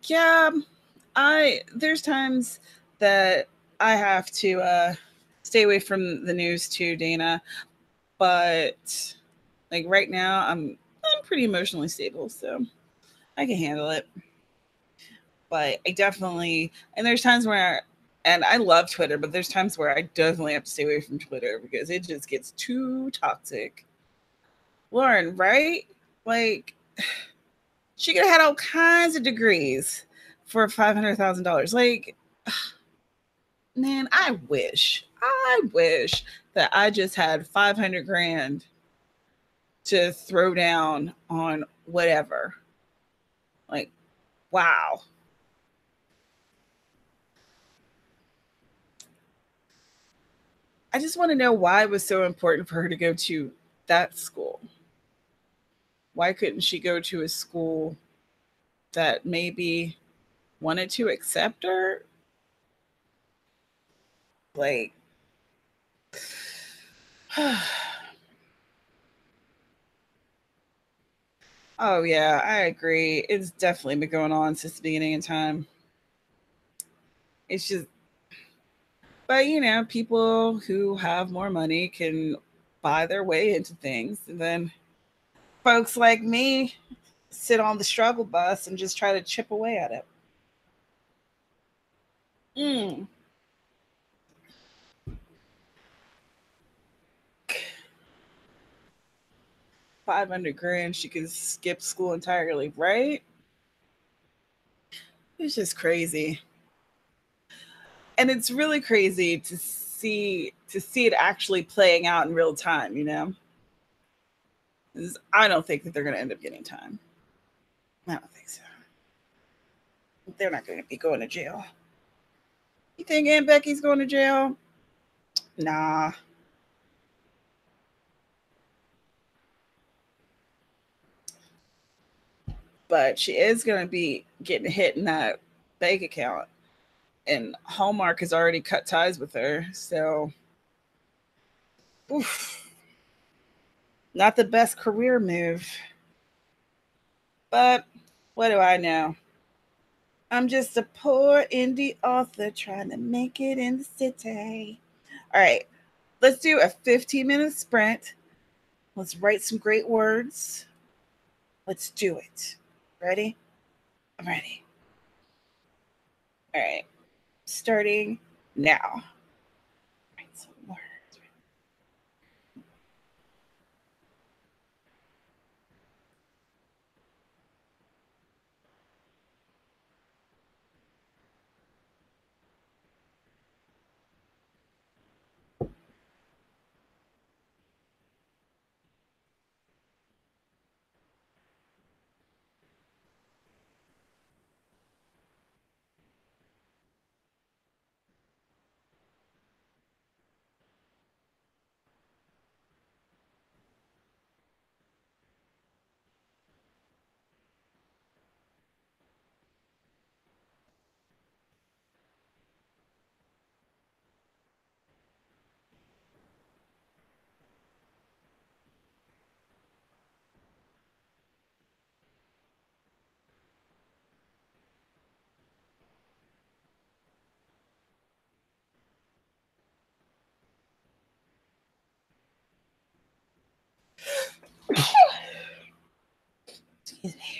Yeah, I there's times that I have to stay away from the news too, Dana. But like right now, I'm pretty emotionally stable, so I can handle it. But I definitely and there's times where and I love Twitter, but there's times where I definitely have to stay away from Twitter because it just gets too toxic. Lauren, right? Like she could have had all kinds of degrees for $500,000. Like, man, I wish that I just had 500 grand to throw down on whatever. Like, wow. I just want to know why it was so important for her to go to that school. Why couldn't she go to a school that maybe wanted to accept her? Like, oh yeah, I agree. It's definitely been going on since the beginning of time. It's just, but people who have more money can buy their way into things, and then folks like me sit on the struggle bus and just try to chip away at it. Mm, 500 grand, she could skip school entirely, right? It's just crazy. And it's really crazy to see it actually playing out in real time. 'Cause I don't think that they're going to end up getting time. I don't think so. They're not going to be going to jail. You think Aunt Becky's going to jail? Nah. But she is going to be getting hit in that bank account. And Hallmark has already cut ties with her. So, oof, not the best career move. But what do I know? I'm just a poor indie author trying to make it in the city. All right, let's do a 15-minute sprint. Let's write some great words. Let's do it. Ready? I'm ready. All right, starting now. Write some words. Excuse me.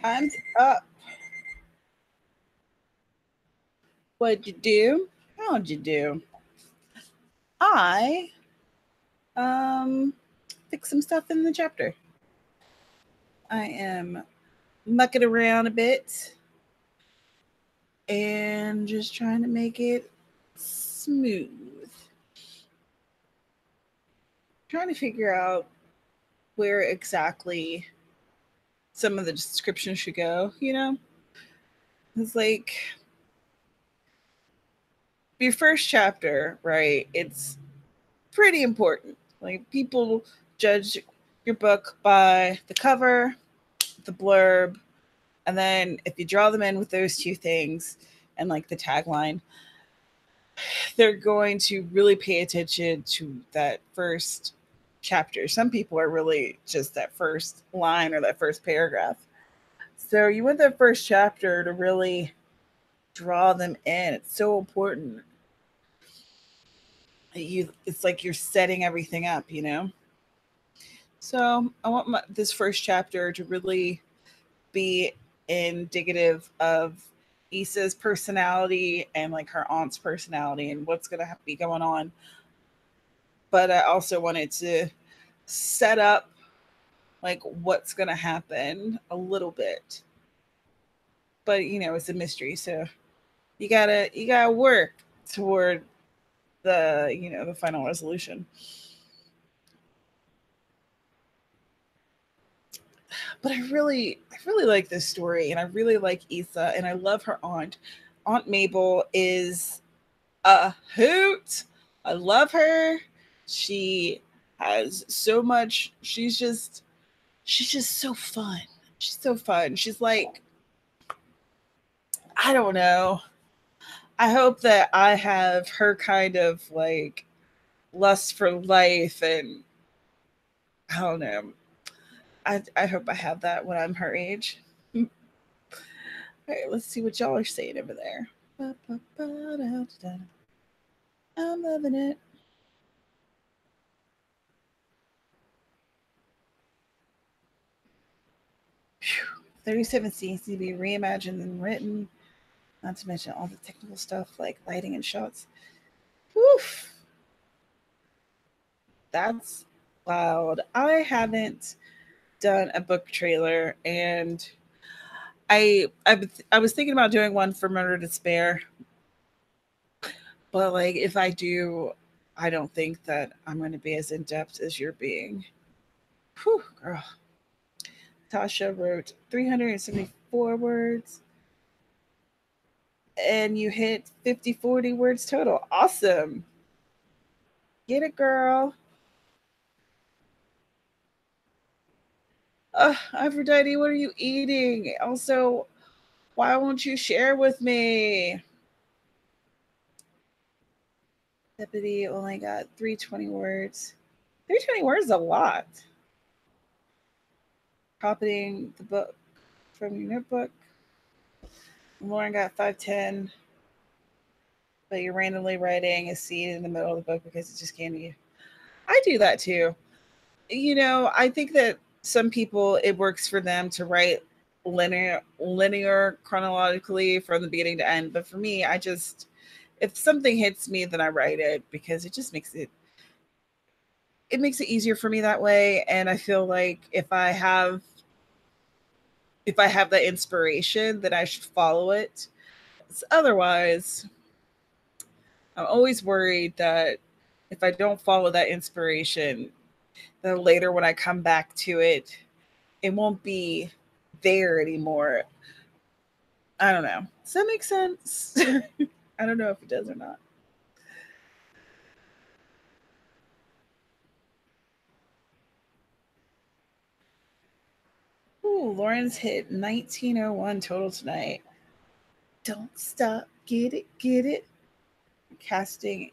Time's up. What'd you do? How'd you do? I um fixed some stuff in the chapter. I am mucking around a bit and just trying to make it smooth. Trying to figure out where exactly some of the description should go, you know? It's like your first chapter, right? It's pretty important. Like people judge your book by the cover, the blurb, and then if you draw them in with those two things and like the tagline, they're going to really pay attention to that first chapter. Some people are really just that first line or that first paragraph. So you want that first chapter to really draw them in. It's so important. It's like you're setting everything up, you know? So I want this first chapter to really be indicative of Issa's personality and like her aunt's personality and what's going to be going on. But I also wanted to set up like what's going to happen a little bit. But you know, it's a mystery, so you gotta work toward the the final resolution. But I really like this story, and I really like Issa, and I love her aunt. Aunt Mabel is a hoot. I love her. She has so much. She's just so fun. She's so fun. She's like, I don't know. I hope that I have her kind of like lust for life, and I don't know. I hope I have that when I'm her age. All right, let's see what y'all are saying over there. I'm loving it. 37 scenes need to be reimagined and written, not to mention all the technical stuff like lighting and shots. Woof, that's wild. I haven't done a book trailer, and I was thinking about doing one for Murder to Spare, but like if I do, I don't think that I'm going to be as in depth as you're being. Whew, girl. Tasha wrote 374 words, and you hit 50-40 words total. Awesome. Get it, girl. Aphrodite, what are you eating? Also, why won't you share with me? Deputy only got 320 words. 320 words is a lot. Copying the book from your notebook. Lauren got 510, but you're randomly writing a scene in the middle of the book because it just came to you. I do that too. I think that some people it works for them to write linear chronologically from the beginning to end. But for me, I just if something hits me, then I write it because it just makes it easier for me that way. And I feel like if I have that inspiration, then I should follow it. Otherwise, I'm always worried that if I don't follow that inspiration, then later when I come back to it, it won't be there anymore. I don't know. Does that make sense? I don't know if it does or not. Ooh, Lauren's hit 1901 total tonight. Don't stop. Get it, get it. Casting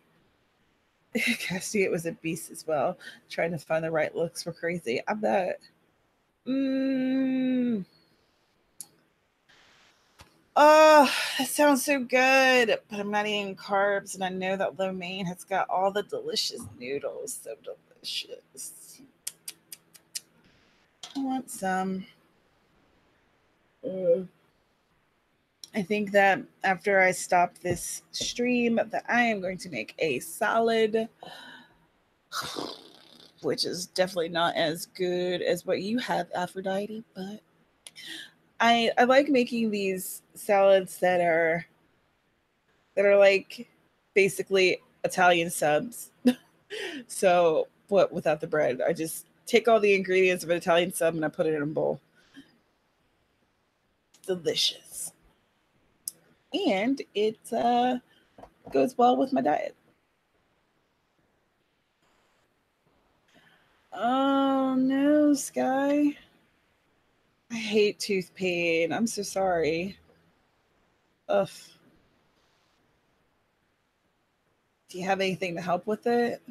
casting it was a beast as well. Trying to find the right looks for crazy. I bet. Mm. Oh, that sounds so good. But I'm not eating carbs, and I know that lo mein has got all the delicious noodles. So delicious. I want some. Uh, I think that after I stop this stream, that I am going to make a salad, which is definitely not as good as what you have, Aphrodite. But I like making these salads that are like basically Italian subs. So, what without the bread? I just take all the ingredients of an Italian sub and I put it in a bowl. Delicious, and it goes well with my diet. Oh no, Sky! I hate tooth pain. I'm so sorry. Ugh. Do you have anything to help with it?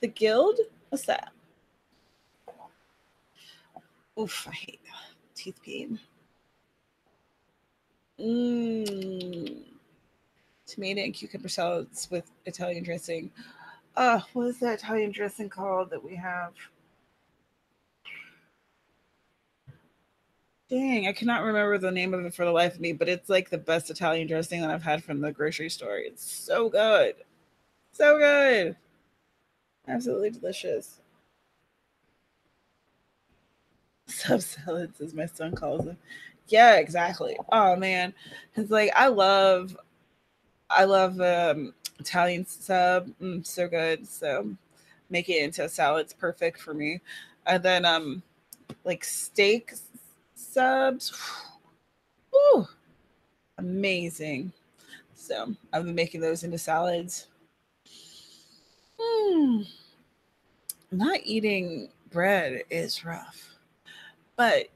The guild? What's that? Oof, I hate teeth pain. Mmm. Tomato and cucumber salads with Italian dressing. What is that Italian dressing called that we have? Dang, I cannot remember the name of it for the life of me, but it's like the best Italian dressing that I've had from the grocery store. It's so good. So good. Absolutely delicious. Sub salads, as my son calls them. Yeah, exactly. Oh man. It's like I love Italian sub. So good. So make it into a salad. It's perfect for me. And then like steak subs. Whew, amazing. So I've been making those into salads. Hmm. Not eating bread is rough. But,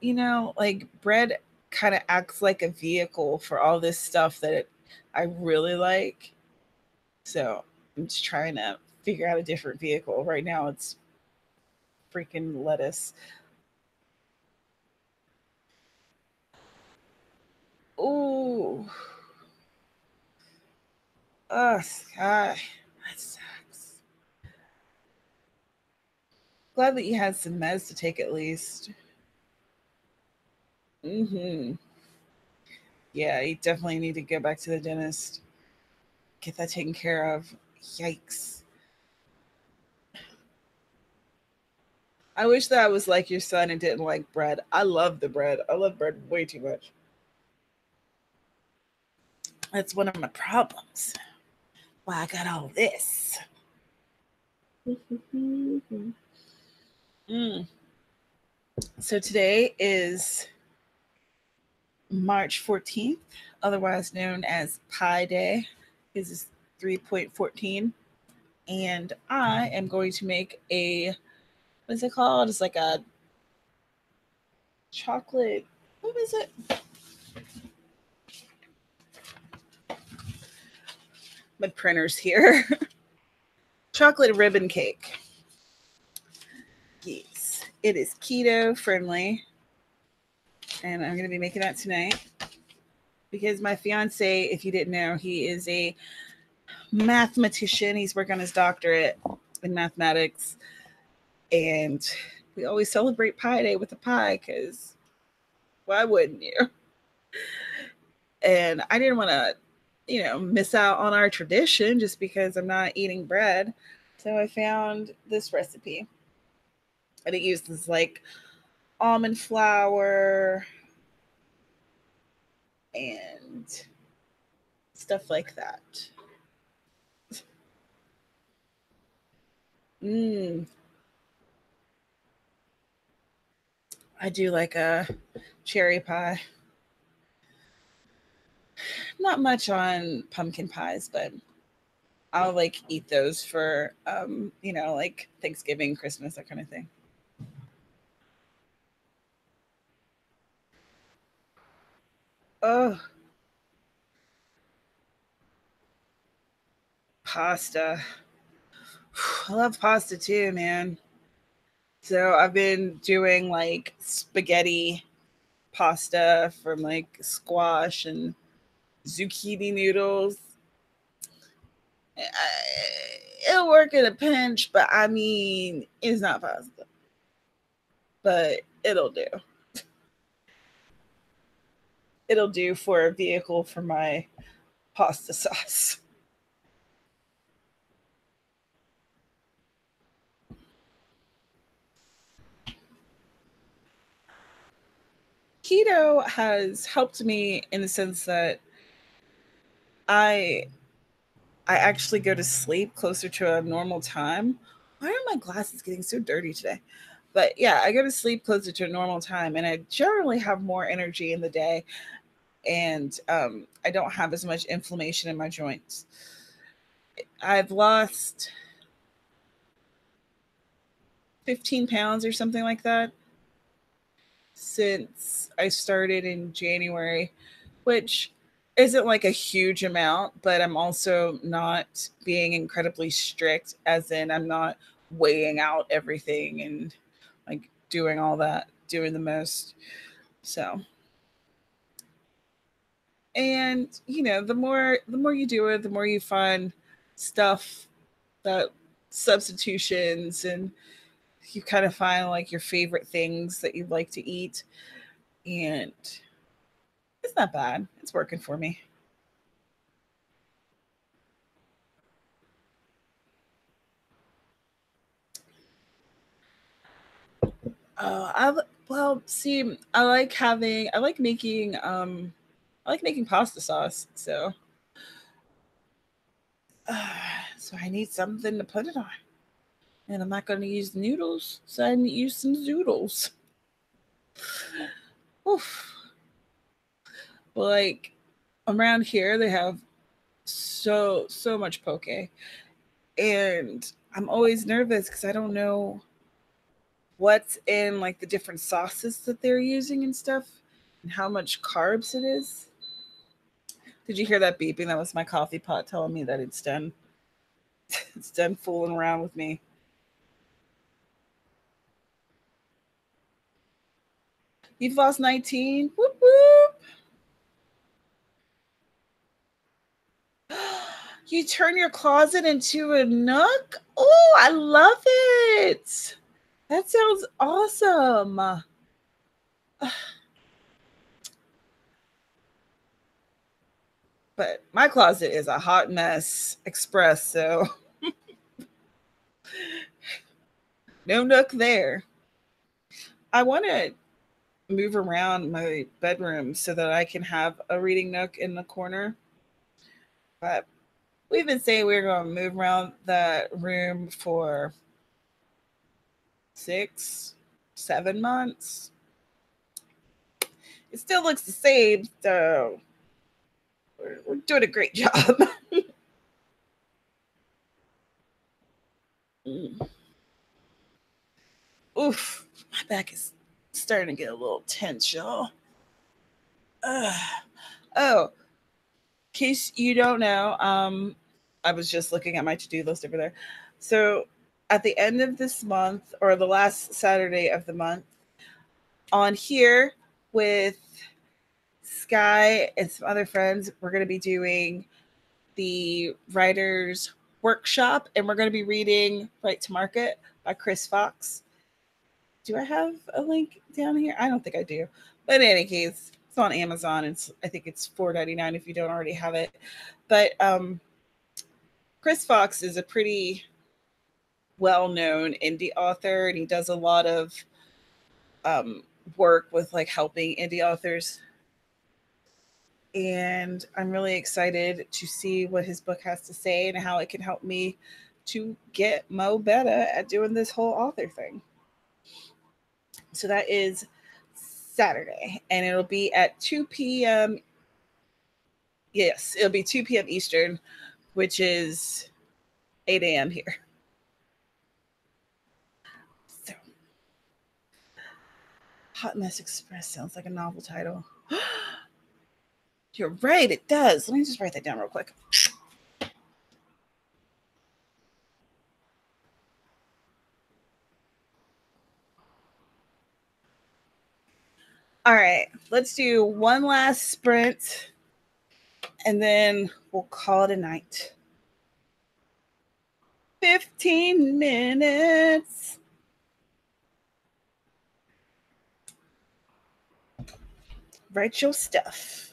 like bread kind of acts like a vehicle for all this stuff that I really like. So I'm just trying to figure out a different vehicle. Right now it's freaking lettuce. Ooh. Oh, Sky. That sucks. Glad that you had some meds to take at least. Mm-hmm. Yeah, you definitely need to go back to the dentist. Get that taken care of. Yikes. I wish that I was like your son and didn't like bread. I love the bread. I love bread way too much. That's one of my problems. Why I got all this. Mm. So today is March 14th, otherwise known as Pi Day. This is 3.14. And I am going to make what is it called? It's like a chocolate, what is it? My printer's here. Chocolate ribbon cake. Yes. It is keto friendly. And I'm going to be making that tonight because my fiance, if you didn't know, he is a mathematician. He's working on his doctorate in mathematics. And we always celebrate Pi Day with a pie because why wouldn't you? And I didn't want to, miss out on our tradition just because I'm not eating bread. So I found this recipe. And it uses like almond flour and stuff like that. Mm, I do like a cherry pie. Not much on pumpkin pies, but I'll like eat those for like Thanksgiving, Christmas, that kind of thing. Oh, pasta. I love pasta too, man. So I've been doing like spaghetti pasta from like squash and zucchini noodles. it'll work in a pinch, but I mean, it's not pasta. But it'll do. It'll do for a vehicle for my pasta sauce. Keto has helped me in the sense that I I actually go to sleep closer to a normal time. Why are my glasses getting so dirty today? But yeah, I go to sleep closer to a normal time, and I generally have more energy in the day, and I don't have as much inflammation in my joints. I've lost 15 pounds or something like that since I started in January, which isn't like a huge amount, but I'm also not being incredibly strict, as in, I'm not weighing out everything and like doing all that, doing the most. So, and the more you do it, the more you find stuff that substitutions, and you kind of find like your favorite things that you like to eat, and it's not bad. It's working for me. Well, see, I like making pasta sauce. So, so I need something to put it on, and I'm not going to use noodles, so I need to use some zoodles. Oof. Like around here, they have so much poke, and I'm always nervous because I don't know what's in like the different sauces that they're using and stuff, and how much carbs it is. Did you hear that beeping? That was my coffee pot telling me that it's done. It's done fooling around with me. You've lost 19. Whoop whoop. You turn your closet into a nook? Oh, I love it. That sounds awesome. But my closet is a hot mess express, so no nook there. I want to move around my bedroom so that I can have a reading nook in the corner. But we've been saying we're going to move around that room for 6, 7 months. It still looks the same, so we're doing a great job. Oof, my back is starting to get a little tense, y'all. Oh, in case you don't know, I was just looking at my to-do list over there. So at the end of this month, or the last Saturday of the month, on here with Sky and some other friends, we're going to be doing the writers workshop, and we're going to be reading Right to Market by Chris Fox. Do I have a link down here? I don't think I do. But in any case, it's on Amazon. I think it's $4.99 if you don't already have it. But Chris Fox is a pretty well-known indie author, and he does a lot of um, work with like helping indie authors. And I'm really excited to see what his book has to say and how it can help me to get mo better at doing this whole author thing. So that is Saturday, and it'll be at 2 p.m. Yes, it'll be 2 p.m. Eastern, which is 8 a.m. here. So, Hot Mess Express sounds like a novel title. You're right, it does. Let me just write that down real quick. All right, let's do one last sprint, and then we'll call it a night. 15 minutes. Write your stuff.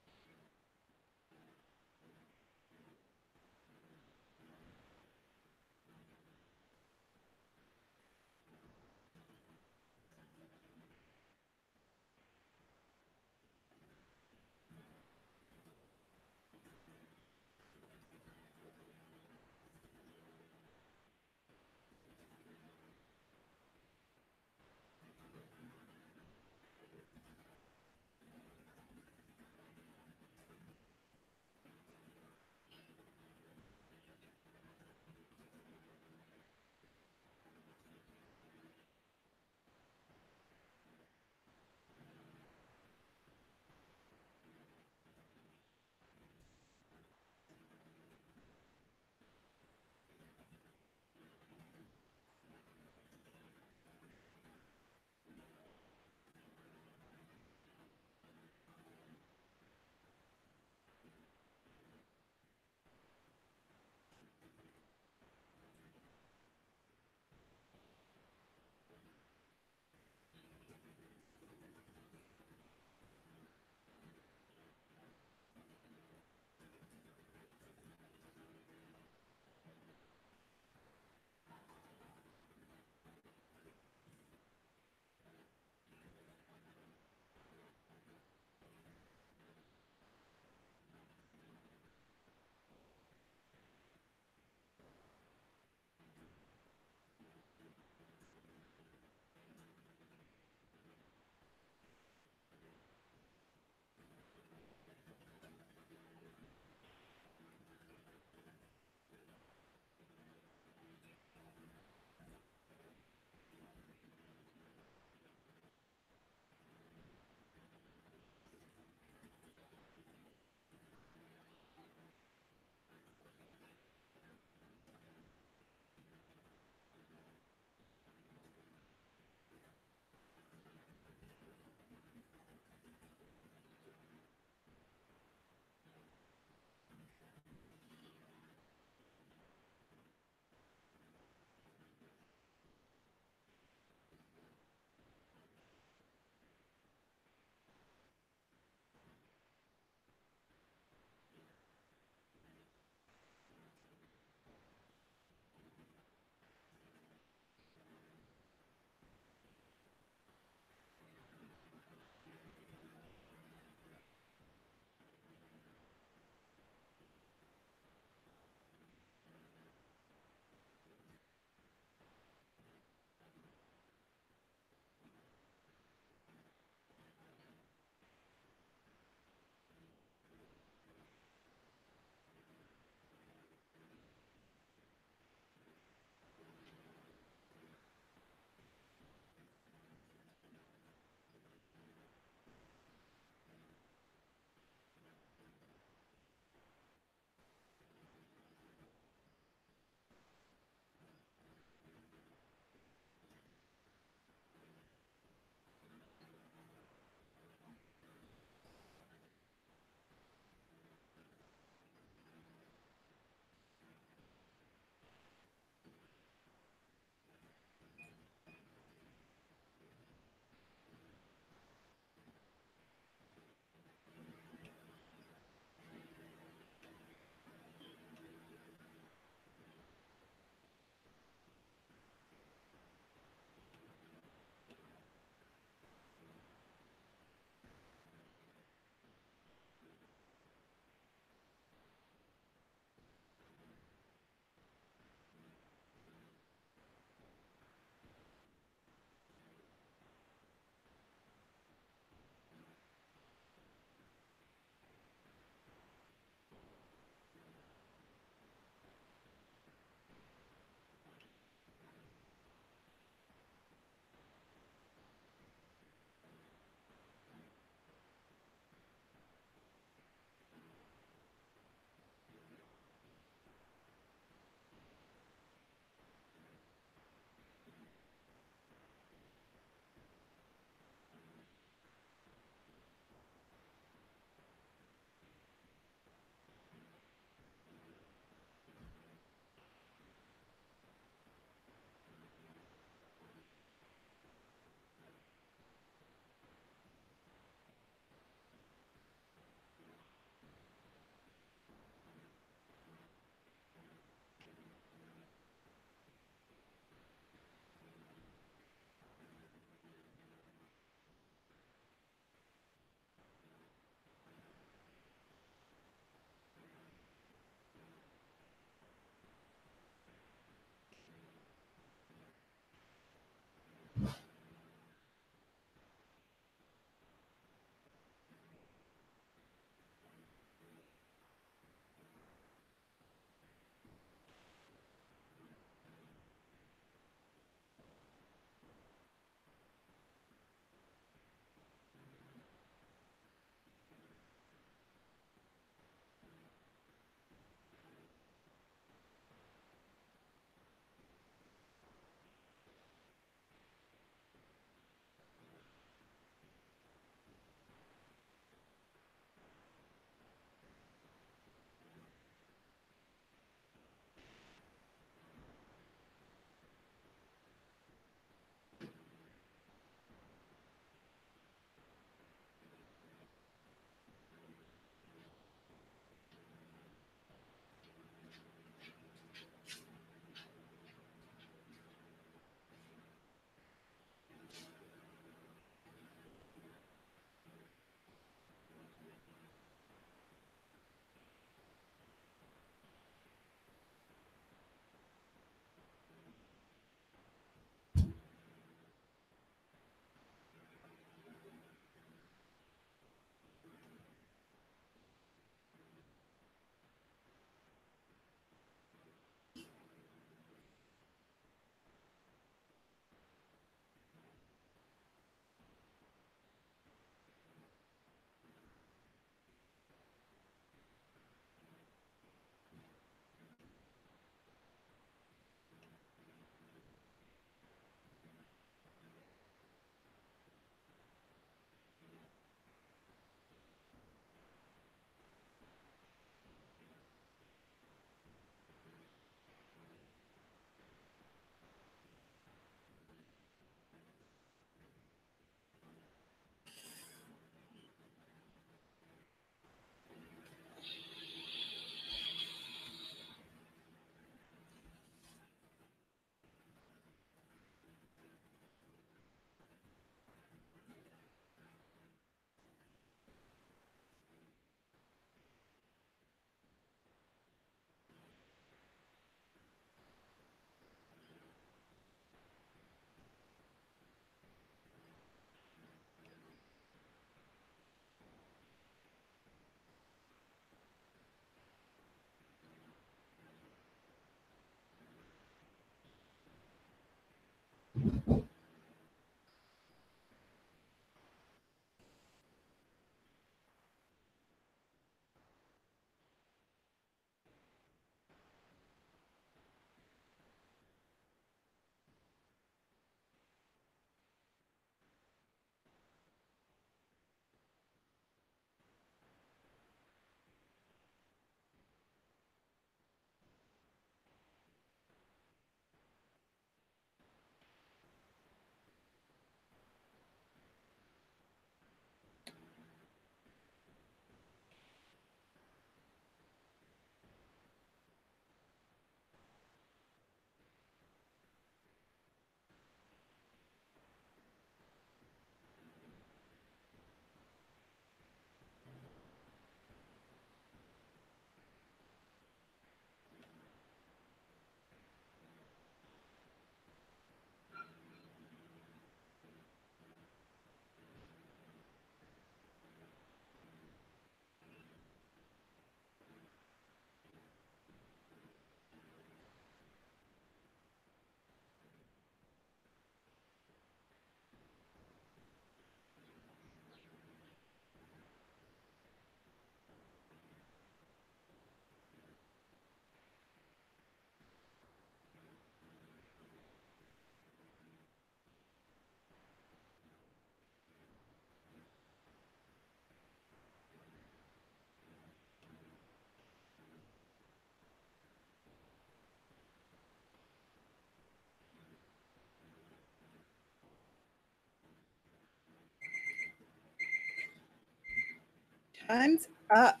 Time's up.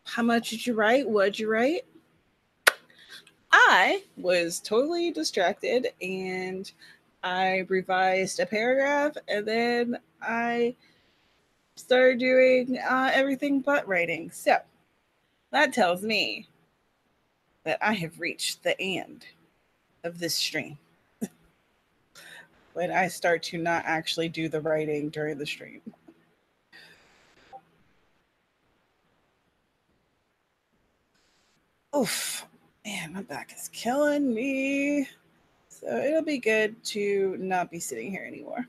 How much did you write? What'd you write? I was totally distracted and I revised a paragraph and then I started doing everything but writing. So that tells me that I have reached the end of this stream when I start to not actually do the writing during the stream. Oof, man, my back is killing me. So it'll be good to not be sitting here anymore.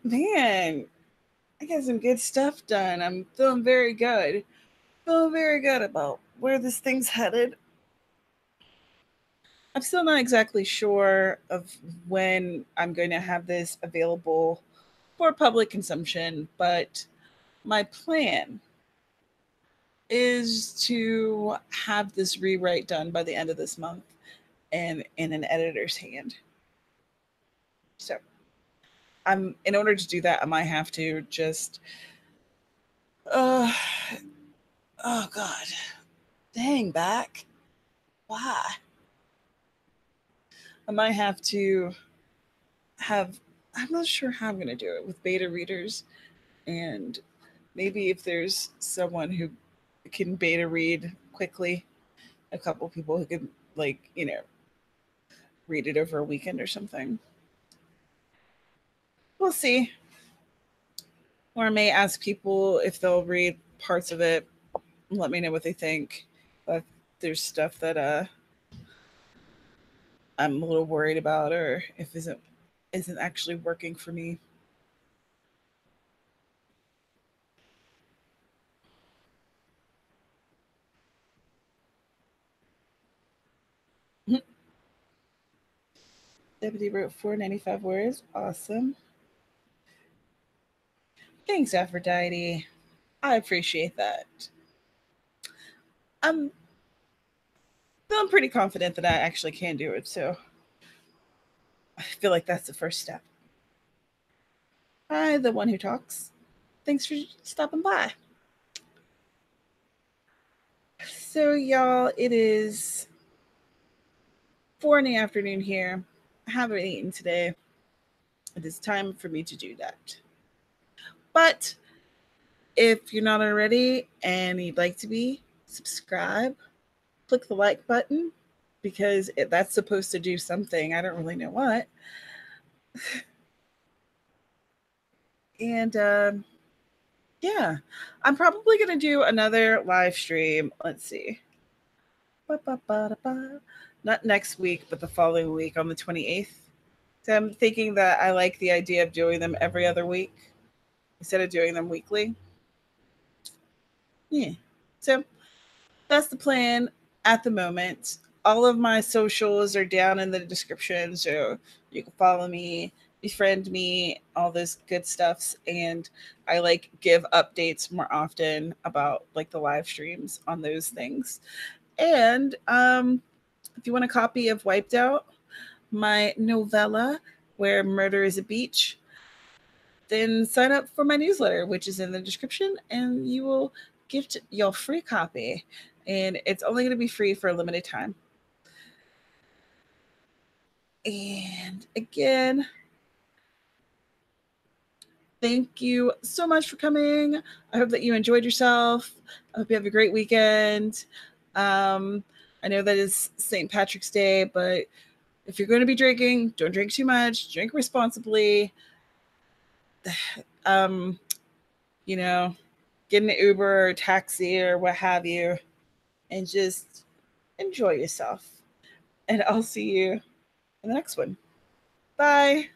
Man, I got some good stuff done. I'm feeling very good. Feeling very good about where this thing's headed. I'm still not exactly sure of when I'm going to have this available for public consumption, but my plan is to have this rewrite done by the end of this month and in an editor's hand. So I'm in order to do that, I might have to just uh oh god. Dang back. Why? I might have to have I'm not sure how I'm gonna do it with beta readers and maybe if there's someone who can beta read quickly, a couple people who can read it over a weekend or something. We'll see. Or I may ask people if they'll read parts of it and let me know what they think. But there's stuff that I'm a little worried about or if isn't actually working for me. Deputy wrote 495 words. Awesome. Thanks, Aphrodite. I appreciate that. I'm feeling pretty confident that I actually can do it, so I feel like that's the first step. Hi, the one who talks. Thanks for stopping by. So, y'all, it is 4 in the afternoon here. I haven't eaten today. It is time for me to do that. But if you're not already and you'd like to be, subscribe, click the like button because that's supposed to do something. I don't really know what. And yeah, I'm probably going to do another live stream. Let's see. Not next week, but the following week on the 28th. So I'm thinking that I like the idea of doing them every other week instead of doing them weekly. Yeah. So that's the plan at the moment. All of my socials are down in the description, so you can follow me, befriend me, all this good stuffs, and I give updates more often about the live streams on those things. And if you want a copy of Wiped Out, my novella where murder is a beach, then sign up for my newsletter, which is in the description, and you will get your free copy. And it's only going to be free for a limited time. And again, thank you so much for coming. I hope that you enjoyed yourself. I hope you have a great weekend. I know that is St. Patrick's Day, but if you're going to be drinking, don't drink too much. Drink responsibly. You know, get an Uber or taxi or what have you, and just enjoy yourself. And I'll see you in the next one. Bye.